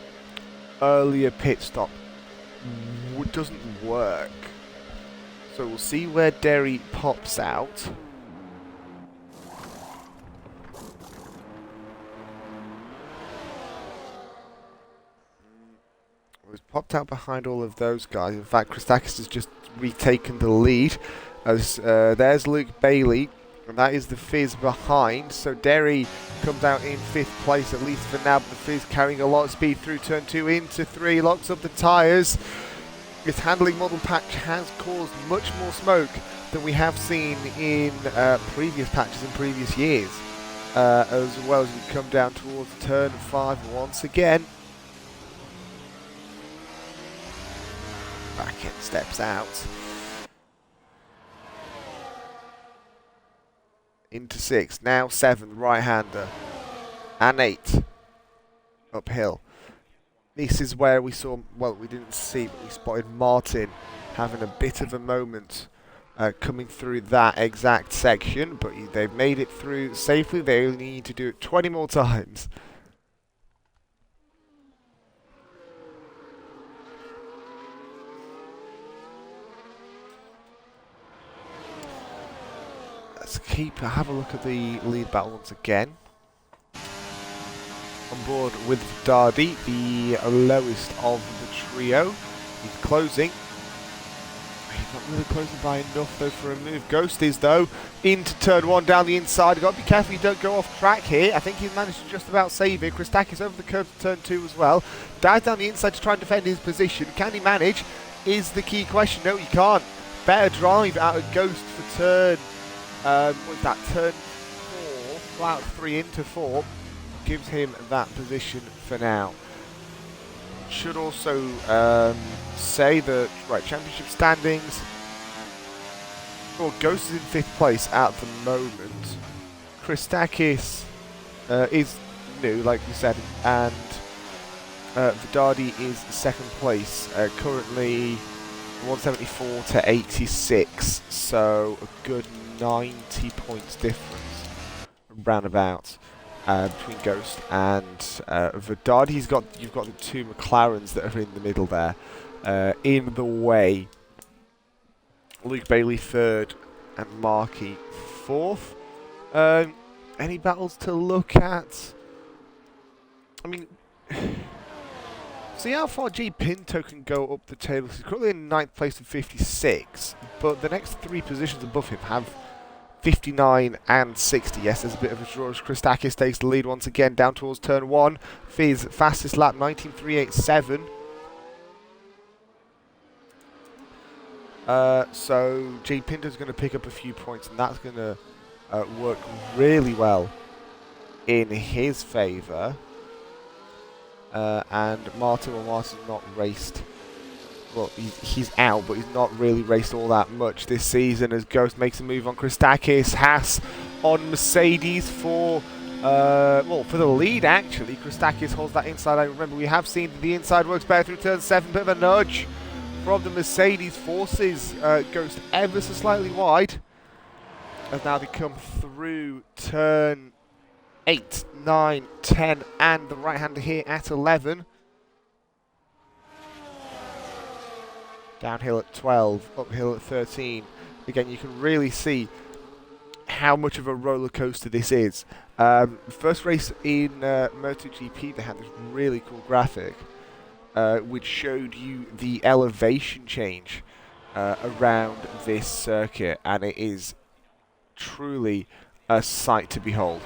earlier pit stop doesn't work. So we'll see where Derry pops out. He's popped out behind all of those guys. In fact, Christakis has just retaken the lead. As there's Luke Bailey, and that is the Fizz behind. So Derry comes out in 5th place, at least for now. But the Fizz carrying a lot of speed through turn 2 into 3, locks up the tyres. Its handling model patch has caused much more smoke than we have seen in previous patches in previous years. As well as we come down towards turn 5 once again. Back end steps out. Into 6, now 7, right-hander. And 8, uphill. this is where we saw, well, we didn't see, but we spotted Martin having a bit of a moment coming through that exact section, but they've made it through safely. They only need to do it 20 more times. Let's have a look at the lead battle once again. On board with Dardy, the lowest of the trio. He's closing. He's not really closing by enough though for a move. Ghost is though into turn 1 down the inside. You've got to be careful you don't go off track here. I think he's managed to just about save it. Christakis over the curve to turn 2 as well. Dives down the inside to try and defend his position. Can he manage? Is the key question. No, he can't. Better drive out of Ghost for turn. What's that? Turn 4. Well, out of 3 into 4. Gives him that position for now. Should also say that, right, championship standings. Well, Ghost is in 5th place at the moment. Christakis is new, like we said, and Vidadi is 2nd place, currently 174 to 86, so a good 90 points difference, roundabout. Between Ghost and Vidadi. You've got the 2 McLarens that are in the middle there. In the way, Luke Bailey 3rd and Markey 4th. Any battles to look at? I mean, see how far G Pinto can go up the table. He's currently in 9th place with 56, but the next 3 positions above him have 59 and 60. Yes, there's a bit of a draw as Christakis takes the lead once again down towards turn 1. Fizz, fastest lap, 19.387. So J Pinto's going to pick up a few points, and that's going to work really well in his favour. And Martin's not raced. Well, he's out, but he's not really raced all that much this season as Ghost makes a move on Christakis. Haas on Mercedes for, well, for the lead, actually. Christakis holds that inside. I remember we have seen the inside works better through turn 7. Bit of a nudge from the Mercedes forces Ghost ever so slightly wide. As now they come through turn 8, 9, 10, and the right-hander here at 11. Downhill at 12, uphill at 13. Again, you can really see how much of a roller coaster this is. First race in MotoGP, they had this really cool graphic which showed you the elevation change around this circuit, and it is truly a sight to behold.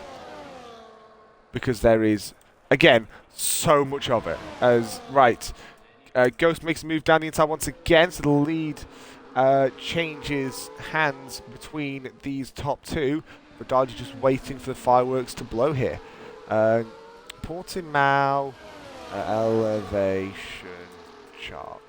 Because there is, again, so much of it. Ghost makes a move down the inside once again, so the lead changes hands between these top 2. Vidadi just waiting for the fireworks to blow here. Portimao elevation chart.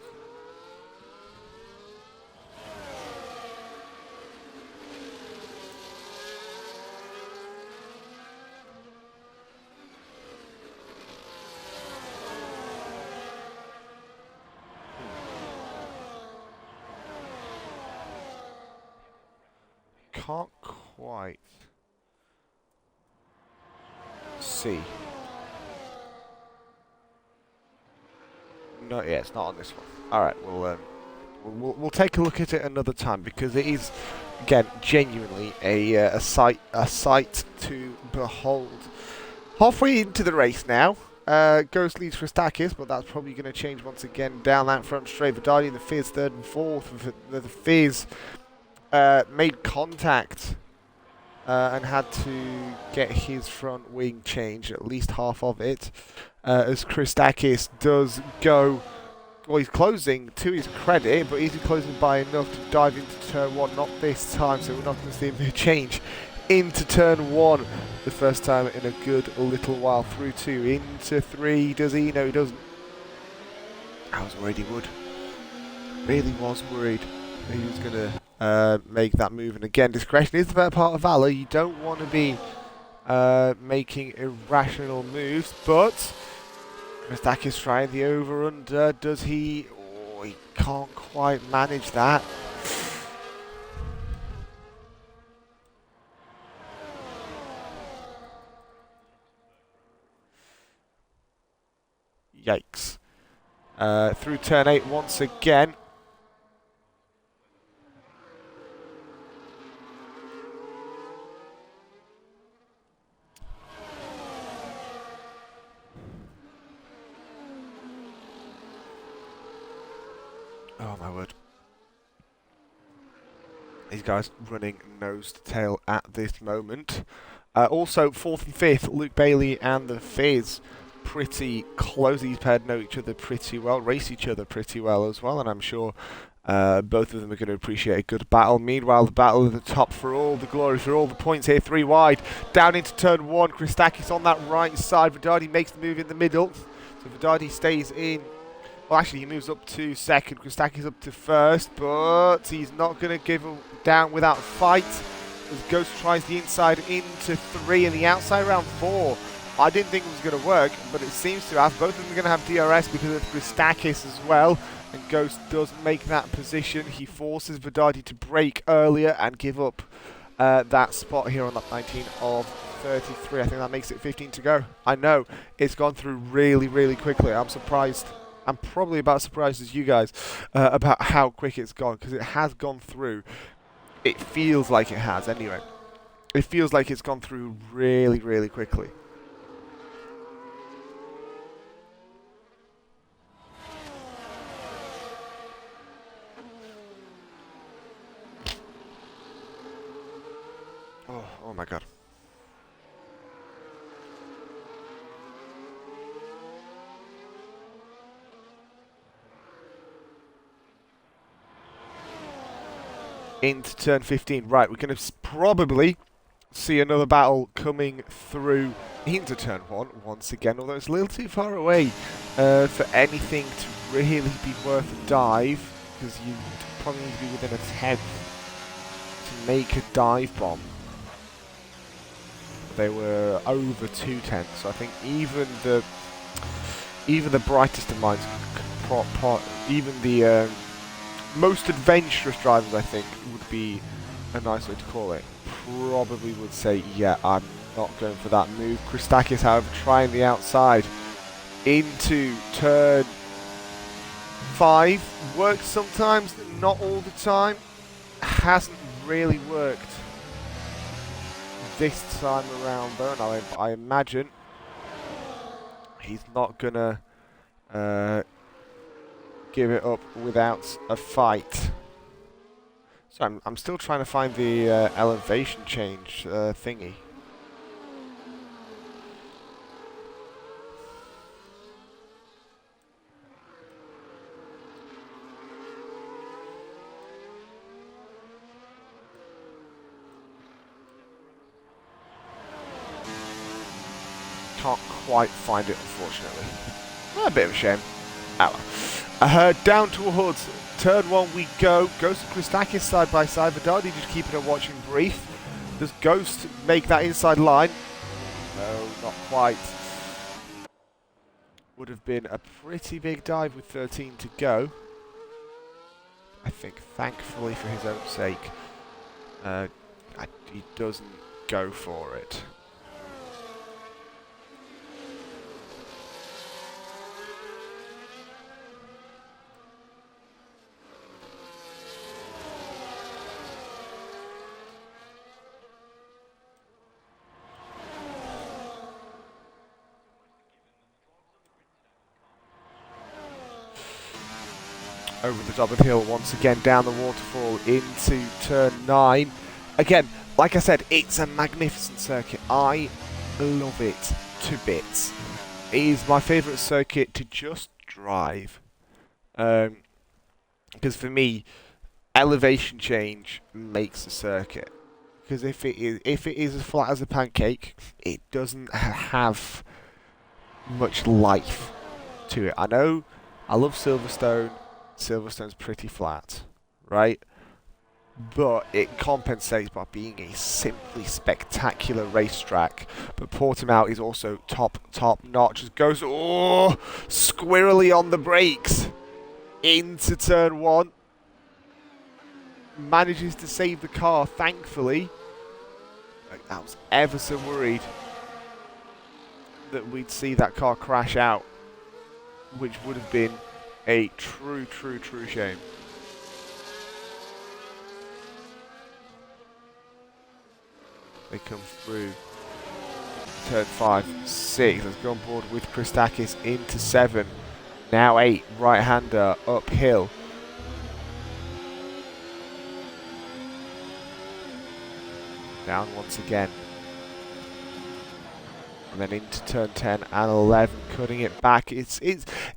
Can't quite see. No, yeah, it's not on this one. All right, we'll take a look at it another time, because it is, again, genuinely a sight to behold. Halfway into the race now. Ghost leads Christakis, but that's probably going to change once again down that front straight. Vidadi in the Fizz 3rd and 4th. The Fizz made contact and had to get his front wing changed, at least half of it, as Christakis does go, well, he's closing to his credit, but is he closing by enough to dive into turn 1? Not this time, so we're not going to see him change into turn 1 the first time in a good little while. Through 2 into 3, does he? No, he doesn't. I was worried he would. Really was worried that he was going to make that move. And again, discretion is the better part of valor. You don't want to be making irrational moves, but Christakis trying the over-under. Does he? Oh, he can't quite manage that. Yikes. Through turn 8 once again. Oh my word. These guys running nose to tail at this moment. Also, 4th and 5th, Luke Bailey and the Fizz. Pretty close. These pairs know each other pretty well, race each other pretty well as well, and I'm sure both of them are going to appreciate a good battle. Meanwhile, the battle at the top for all the glory, for all the points here. 3 wide, down into turn 1. Christakis on that right side. Vedardi makes the move in the middle. So Vedardi stays in. Well, actually, he moves up to 2nd. Christakis up to 1st, but he's not going to give him down without a fight. As Ghost tries the inside into 3 and the outside around 4. I didn't think it was going to work, but it seems to have. Both of them are going to have DRS because of Christakis as well. And Ghost does make that position. He forces Vedardi to brake earlier and give up that spot here on lap 19 of 33. I think that makes it 15 to go. I know, it's gone through really, really quickly. I'm surprised. I'm probably about as surprised as you guys about how quick it's gone, because it has gone through. It feels like it has, anyway. It feels like it's gone through really, really quickly. Oh my god. Into turn 15. Right, we're going to probably see another battle coming through into turn 1 once again, although it's a little too far away for anything to really be worth a dive, because you probably need to be within a 10th to make a dive bomb. They were over 2 tenths, so I think even the brightest of minds, even the most adventurous drivers, I think, would be a nice way to call it, probably would say, yeah, I'm not going for that move. Christakis, however, trying the outside into turn 5. Works sometimes, not all the time. Hasn't really worked this time around, though, and I imagine he's not going to give it up without a fight. So I'm still trying to find the elevation change thingy. Can't quite find it, unfortunately. A bit of a shame. Down towards turn 1 we go. Ghost and Christakis side by side. Vedardi just keeping a watching brief. Does Ghost make that inside line? No, not quite. Would have been a pretty big dive with 13 to go. I think, thankfully for his own sake, he doesn't go for it. Over the top of the hill once again, down the waterfall into turn 9. Again, like I said, it's a magnificent circuit. I love it to bits. It is my favourite circuit to just drive. Because for me, elevation change makes a circuit. Because if it is as flat as a pancake, it doesn't have much life to it. I know, I love Silverstone. Silverstone's pretty flat, right? but it compensates by being a simply spectacular racetrack. But Portimao is also top notch. Just goes squirrely on the brakes into turn 1. Manages to save the car, thankfully. I was ever so worried that we'd see that car crash out, which would have been a true shame. They come through turn 5, 6. Let's go on board with Christakis into 7. Now 8, right-hander uphill. Down once again. And then into turn 10 and 11, cutting it back. It's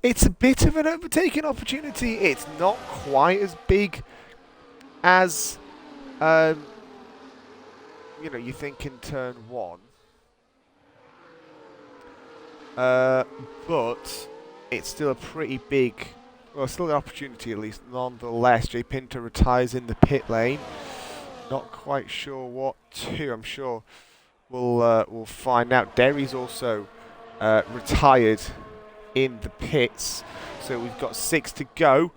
a bit of an overtaking opportunity. It's not quite as big as you know, you think in turn 1. But it's still a pretty big, well, still an opportunity at least, nonetheless. Jay Pinto retires in the pit lane. Not quite sure what to. I'm sure we'll find out. Derry's also retired in the pits. So we've got 6 to go,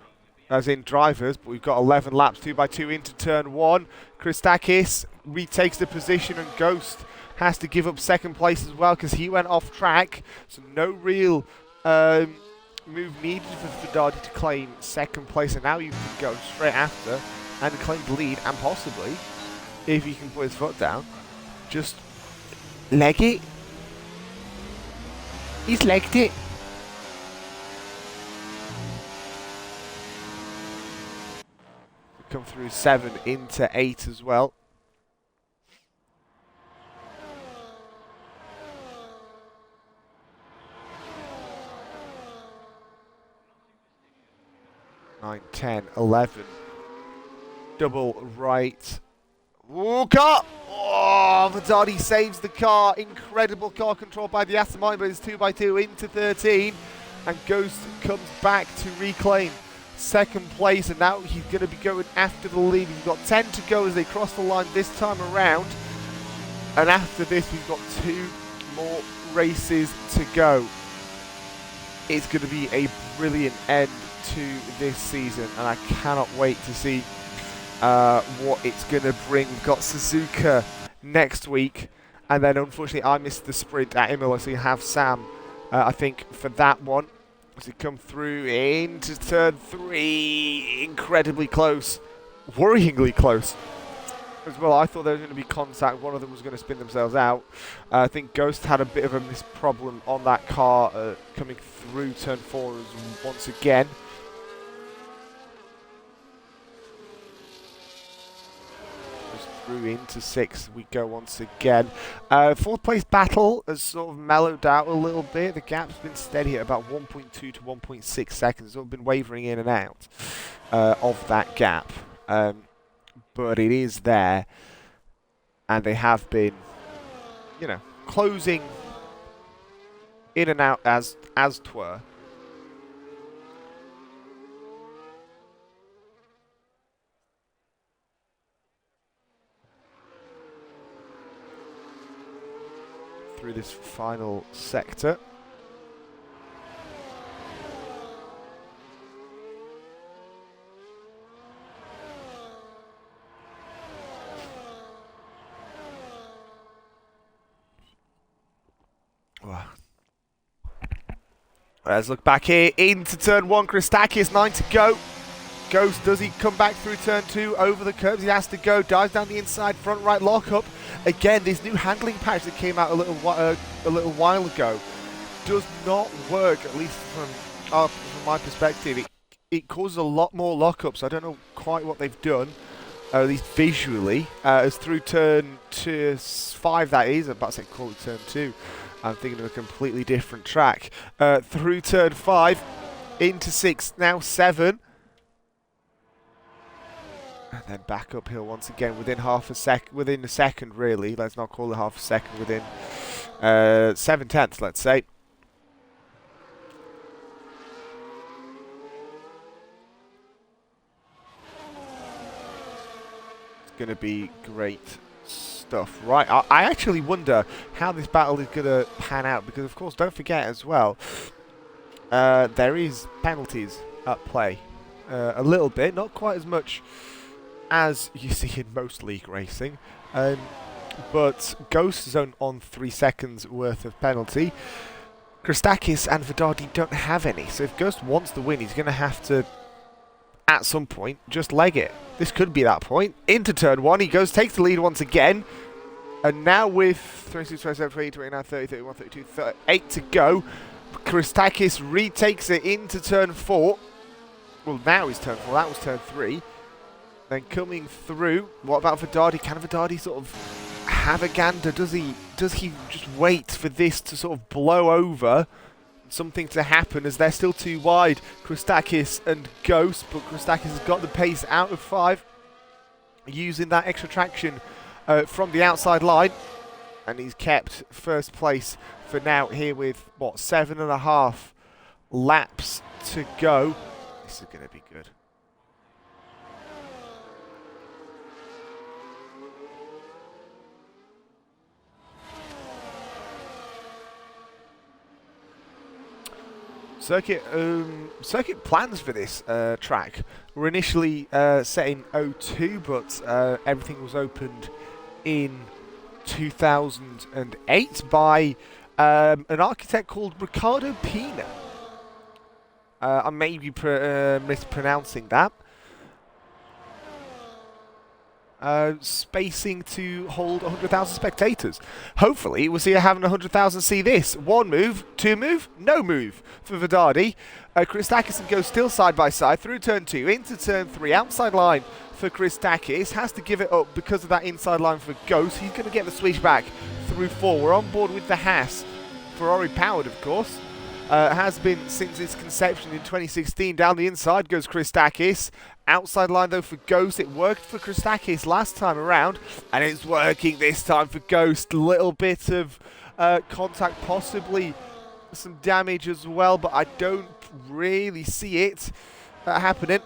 as in drivers, but we've got 11 laps, 2x2 into turn 1. Christakis retakes the position, and Ghost has to give up second place as well because he went off track. So no real move needed for Fedordi to claim second place, and now you can go straight after and claim the lead, and possibly, if he can put his foot down, just leg it. He's legged it. Come through 7 into 8 as well. Nine, 10, 11. Double right. Ooh, car! Oh, Fedordi saves the car. Incredible car control by the Aston Martin, but it's 2x2 into 13. And Ghost comes back to reclaim second place, and now he's going to be going after the lead. We've got 10 to go as they cross the line this time around, and after this we've got 2 more races to go. It's going to be a brilliant end to this season, and I cannot wait to see what it's going to bring. We've got Suzuka next week, and then unfortunately I missed the sprint at Imola, so you have Sam I think for that one. As it come through into turn 3, incredibly close, worryingly close as well. I thought there was going to be contact, one of them was going to spin themselves out. I think Ghost had a bit of a missed problem on that car coming through turn 4 once again. Through into 6 we go once again. 4th place battle has sort of mellowed out a little bit. The gap's been steady at about 1.2 to 1.6 seconds. It's all been wavering in and out of that gap, but it is there, and they have been, you know, closing in and out as 'twere. Through this final sector. Wow. Let's look back here into turn 1. Christakis, 9 to go. Ghost, does he come back through turn 2 over the curbs? He has to go, dives down the inside, front right lockup. Again, this new handling patch that came out a little while ago does not work, at least from my perspective. It causes a lot more lockups. I don't know quite what they've done, at least visually. As through turn 5, that is, I'm about to say call it turn 2. I'm thinking of a completely different track. Through turn 5, into 6, now 7. And then back uphill once again within within a second really. Let's not call it half a second, within 7/10, let's say. going to be great stuff. Right, I actually wonder how this battle is going to pan out, because of course, don't forget as well, there is penalties at play. A little bit, not quite as much as you see in most league racing, but Ghost is on 3 seconds worth of penalty. Christakis and Vedardi don't have any, so if Ghost wants the win, he's going to have to, at some point, just leg it. This could be that point. Into turn 1, he goes, takes the lead once again, and now with 26, 27, 28, 29, 30, 31, 32, 38 to go, Christakis retakes it into turn 4. Well, now is turn 4, that was turn 3. Then coming through, what about Vedardi? Can Vedardi sort of have a gander? Does he just wait for this to sort of blow over, something to happen, as they're still too wide, Christakis and Ghost, but Christakis has got the pace out of 5, using that extra traction from the outside line, and he's kept first place for now here with, what, 7.5 laps to go. This is going to be good. Circuit plans for this track were initially set in 02, but everything was opened in 2008 by an architect called Ricardo Pina. I may be mispronouncing that. Spacing to hold 100,000 spectators. Hopefully, we'll see having 100,000 see this. 1 move, 2 move, no move for Vedardi. Christakis and Ghost still side by side through turn 2 into turn 3. Outside line for Christakis. Has to give it up because of that inside line for Ghost. He's going to get the switch back through 4. We're on board with the Haas. Ferrari powered, of course. Has been since its conception in 2016. Down the inside goes Christakis. Outside line, though, for Ghost. It worked for Christakis last time around, and it's working this time for Ghost. Little bit of contact, possibly some damage as well, but I don't really see it happening.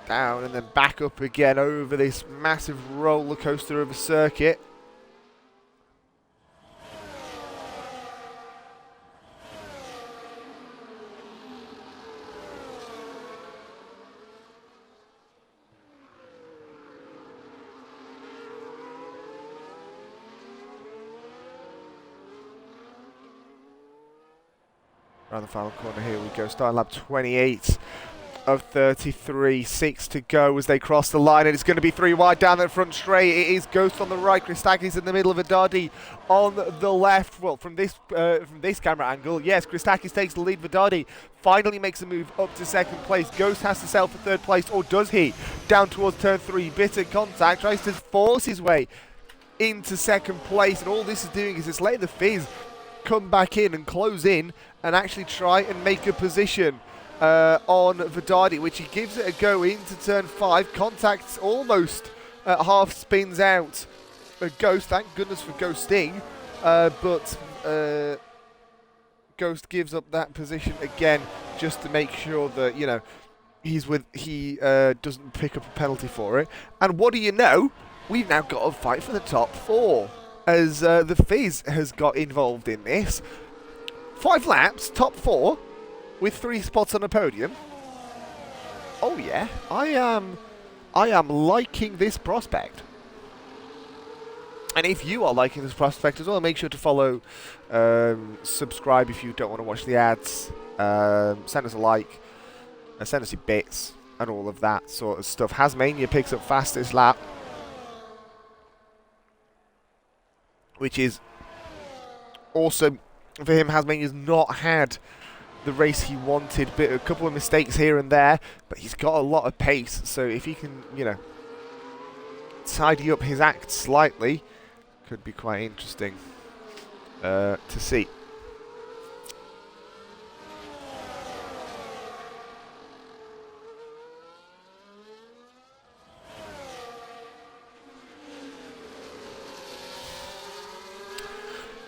Down and then back up again over this massive roller coaster of a circuit. Around the final corner, here we go. Starting lap 28 of 33. 6 to go as they cross the line, and it's going to be 3 wide down the front straight. It is Ghost on the right, Christakis in the middle of Vedardi on the left. Well, from this camera angle, yes, Christakis takes the lead. Vedardi finally makes a move up to second place. Ghost has to settle for third place, or does he? Down towards turn 3, bitter contact, tries to force his way into second place, and all this is doing is just letting the Fizz come back in and close in and actually try and make a position on Vedardi, which he gives it a go into turn 5. Contacts almost half spins out Ghost. Thank goodness for Ghosting, but Ghost gives up that position again just to make sure that, you know, he doesn't pick up a penalty for it. And what do you know? We've now got a fight for the top 4 as the Fizz has got involved in this. 5 laps, top 4, with 3 spots on a podium. Oh yeah, I am liking this prospect. And if you are liking this prospect as well, make sure to follow, subscribe if you don't want to watch the ads, send us a like, send us your bits, and all of that sort of stuff. Hasmania picks up fastest lap, which is awesome for him. Hasmania's not had the race he wanted, but a couple of mistakes here and there, but he's got a lot of pace, so if he can, you know, tidy up his act slightly, could be quite interesting to see.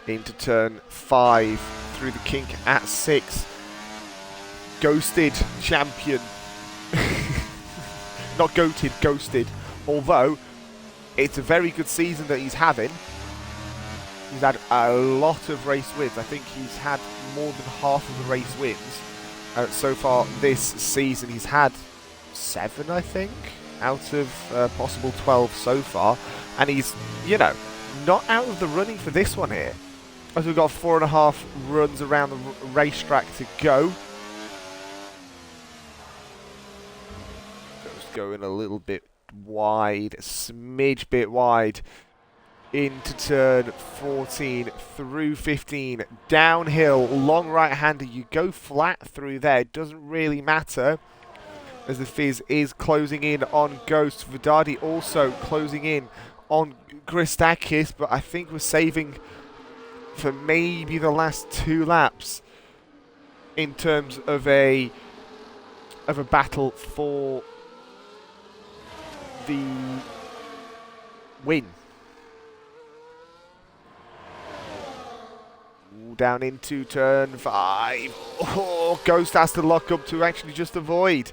Into turn 5 through the kink at 6. ghosted champion. Not goated, ghosted. Although, it's a very good season that he's having. He's had a lot of race wins. I think he's had more than half of the race wins so far this season. He's had 7, I think, out of possible 12 so far. And he's, you know, not out of the running for this one here, as we've got 4.5 runs around the racetrack to go. Just going a little bit wide, a smidge bit wide into turn 14 through 15, downhill, long right-hander. You go flat through there, it doesn't really matter, as the Fizz is closing in on Ghost. Vedadi also closing in on Christakis, but I think we're saving for maybe the last 2 laps in terms of a battle for the win. Ooh, down into turn 5. Oh, Ghost has to lock up to actually just avoid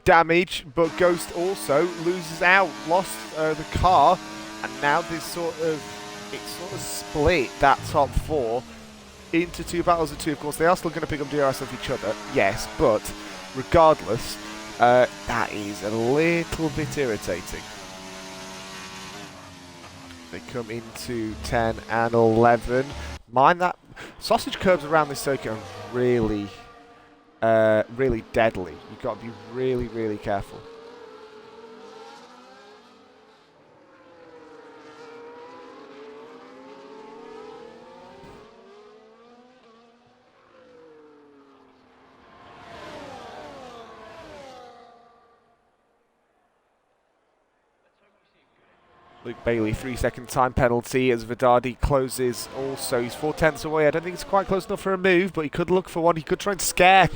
damage, but Ghost also loses out, lost the car, and now this sort of split that top 4 into 2 battles of 2. Of course, they are still going to pick up DRS off each other, yes, but regardless, that is a little bit irritating. They come into 10 and 11. Mind that sausage curbs around this circuit are really deadly. You've got to be really, really careful. Luke Bailey, 3-second time penalty as Vedadi closes also. He's 4/10 away. I don't think it's quite close enough for a move, but he could look for one. He could try and scare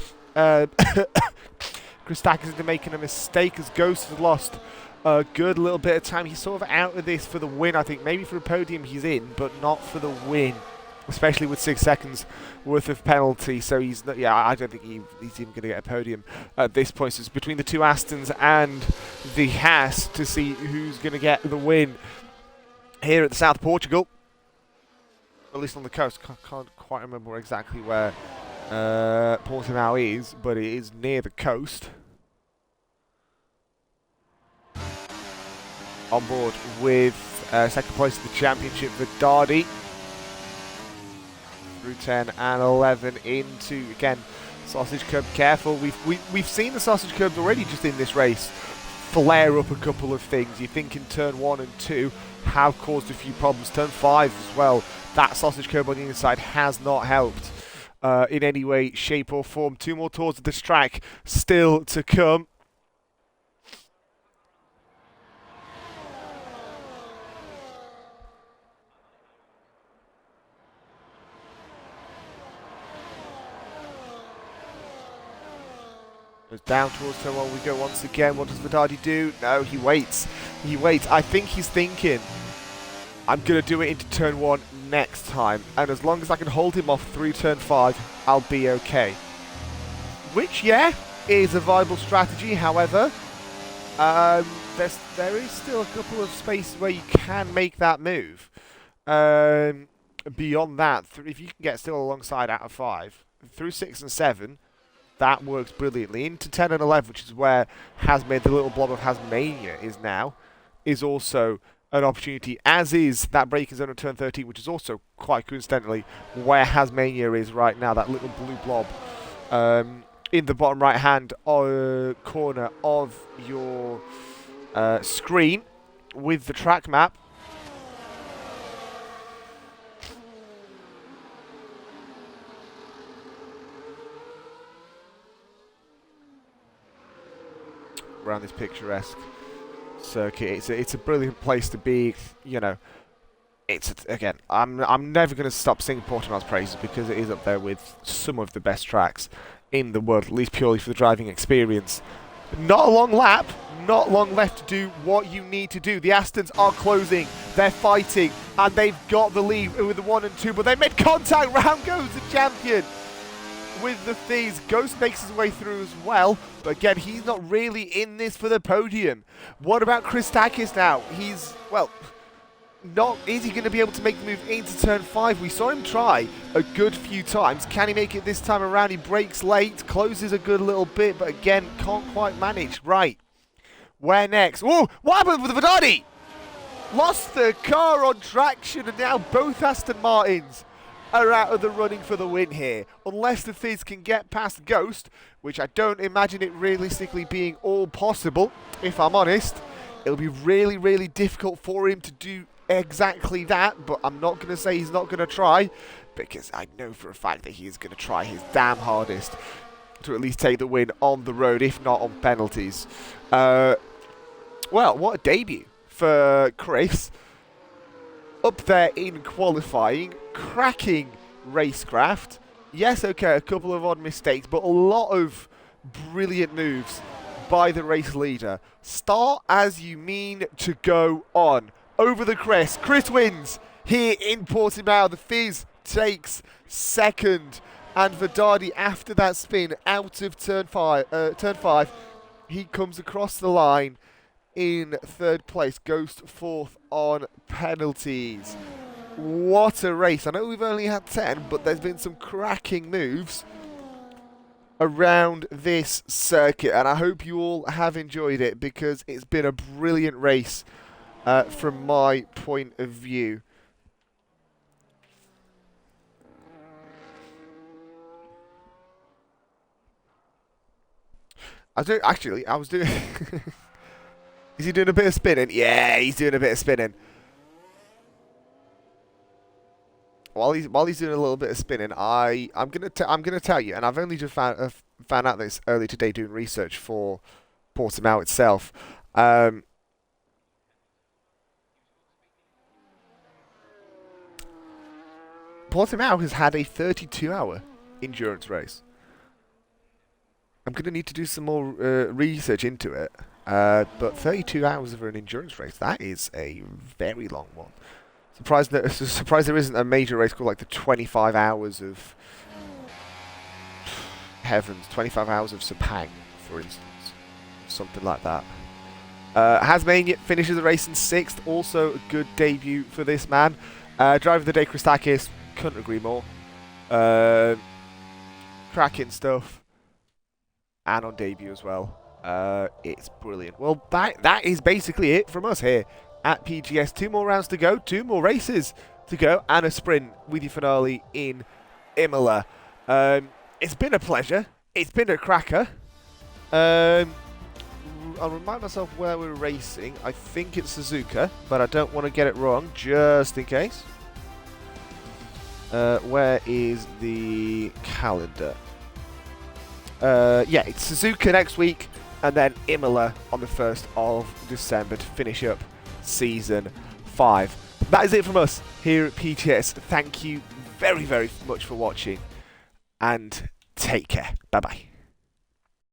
Christakis into making a mistake, as Ghost has lost a good little bit of time. He's sort of out of this for the win, I think. Maybe for a podium he's in, but not for the win, especially with 6 seconds worth of penalty. So he's not, yeah, I don't think he's even going to get a podium at this point. So it's between the 2 Astons and the Haas to see who's going to get the win here at the South of Portugal, at least on the coast. Can't quite remember exactly where Portimao is, but it is near the coast. On board with second place in the championship, Vedadi. Through 10 and 11 into, again, sausage curb. Careful. We've seen the sausage curbs already just in this race flare up a couple of things. You think in turn 1 and 2 have caused a few problems. Turn 5 as well. That sausage curb on the inside has not helped in any way, shape or form. 2 more tours of this track still to come. Down towards turn 1 we go once again. What does Vedadi do? No, he waits. He waits. I think he's thinking, I'm going to do it into turn 1 next time, and as long as I can hold him off through turn 5, I'll be okay. Which, yeah, is a viable strategy. However, there is still a couple of spaces where you can make that move. Beyond that, if you can get still alongside out of 5, through 6 and 7, that works brilliantly. Into 10 and 11, which is where Hasmade, the little blob of Hasmania, is now, is also an opportunity, as is that braking zone of turn 13, which is also, quite coincidentally, where Hasmania is right now, that little blue blob in the bottom right-hand corner of your screen with the track map. Around this picturesque circuit, it's a brilliant place to be. You know, again, I'm never going to stop singing Portimao's praises, because it is up there with some of the best tracks in the world, at least purely for the driving experience. Not a long lap, not long left to do what you need to do. The Astons are closing, they're fighting, and they've got the lead with the 1 and 2, but they made contact. Round goes the champion. with the Fizz. Ghost makes his way through as well, but again, he's not really in this for the podium. What about Christakis now? He's, well, is he going to be able to make the move into turn 5? We saw him try a good few times. Can he make it this time around? He breaks late, closes a good little bit, but again, can't quite manage. Right, where next? Oh, what happened with the Vedani? Lost the car on traction, and now both Aston Martins are out of the running for the win here. Unless the Fizz can get past Ghost, which I don't imagine it realistically being all possible, if I'm honest. It'll be really, really difficult for him to do exactly that, but I'm not going to say he's not going to try, because I know for a fact that he is going to try his damn hardest to at least take the win on the road, if not on penalties. Well, what a debut for Chris. Up there in qualifying, cracking racecraft. Yes, okay, a couple of odd mistakes, but a lot of brilliant moves by the race leader. Start as you mean to go on. Over the crest, Chris wins here in Portimao. The Fizz takes second, and Vedani, after that spin out of turn five, he comes across the line in third place. Ghost fourth on penalties. What a race. I know we've only had 10, but there's been some cracking moves around this circuit, and I hope you all have enjoyed it, because it's been a brilliant race from my point of view. I was doing Is he doing a bit of spinning? Yeah, he's doing a bit of spinning. While he's doing a little bit of spinning, I'm gonna tell you, and I've only just found out this earlier today doing research for Portimao itself. Portimao has had a 32-hour endurance race. I'm going to need to do some more research into it. But 32 hours of an endurance race, that is a very long one. Surprised there isn't a major race called like the 25 hours of Heavens, 25 hours of Sepang, for instance. Something like that. Hasmania finishes the race in 6th. Also a good debut for this man. Driver of the day, Christakis. Couldn't agree more. Cracking stuff. And on debut as well. It's brilliant. Well, that is basically it from us here at PGS. 2 more rounds to go, 2 more races to go, and a sprint with your finale in Imola. It's been a pleasure. It's been a cracker. I'll remind myself where we're racing. I think it's Suzuka, but I don't want to get it wrong, just in case. Where is the calendar? Yeah, it's Suzuka next week, and then Imola on the 1st of December to finish up Season 5. That is it from us here at PGS. Thank you very, very much for watching, and take care. Bye-bye.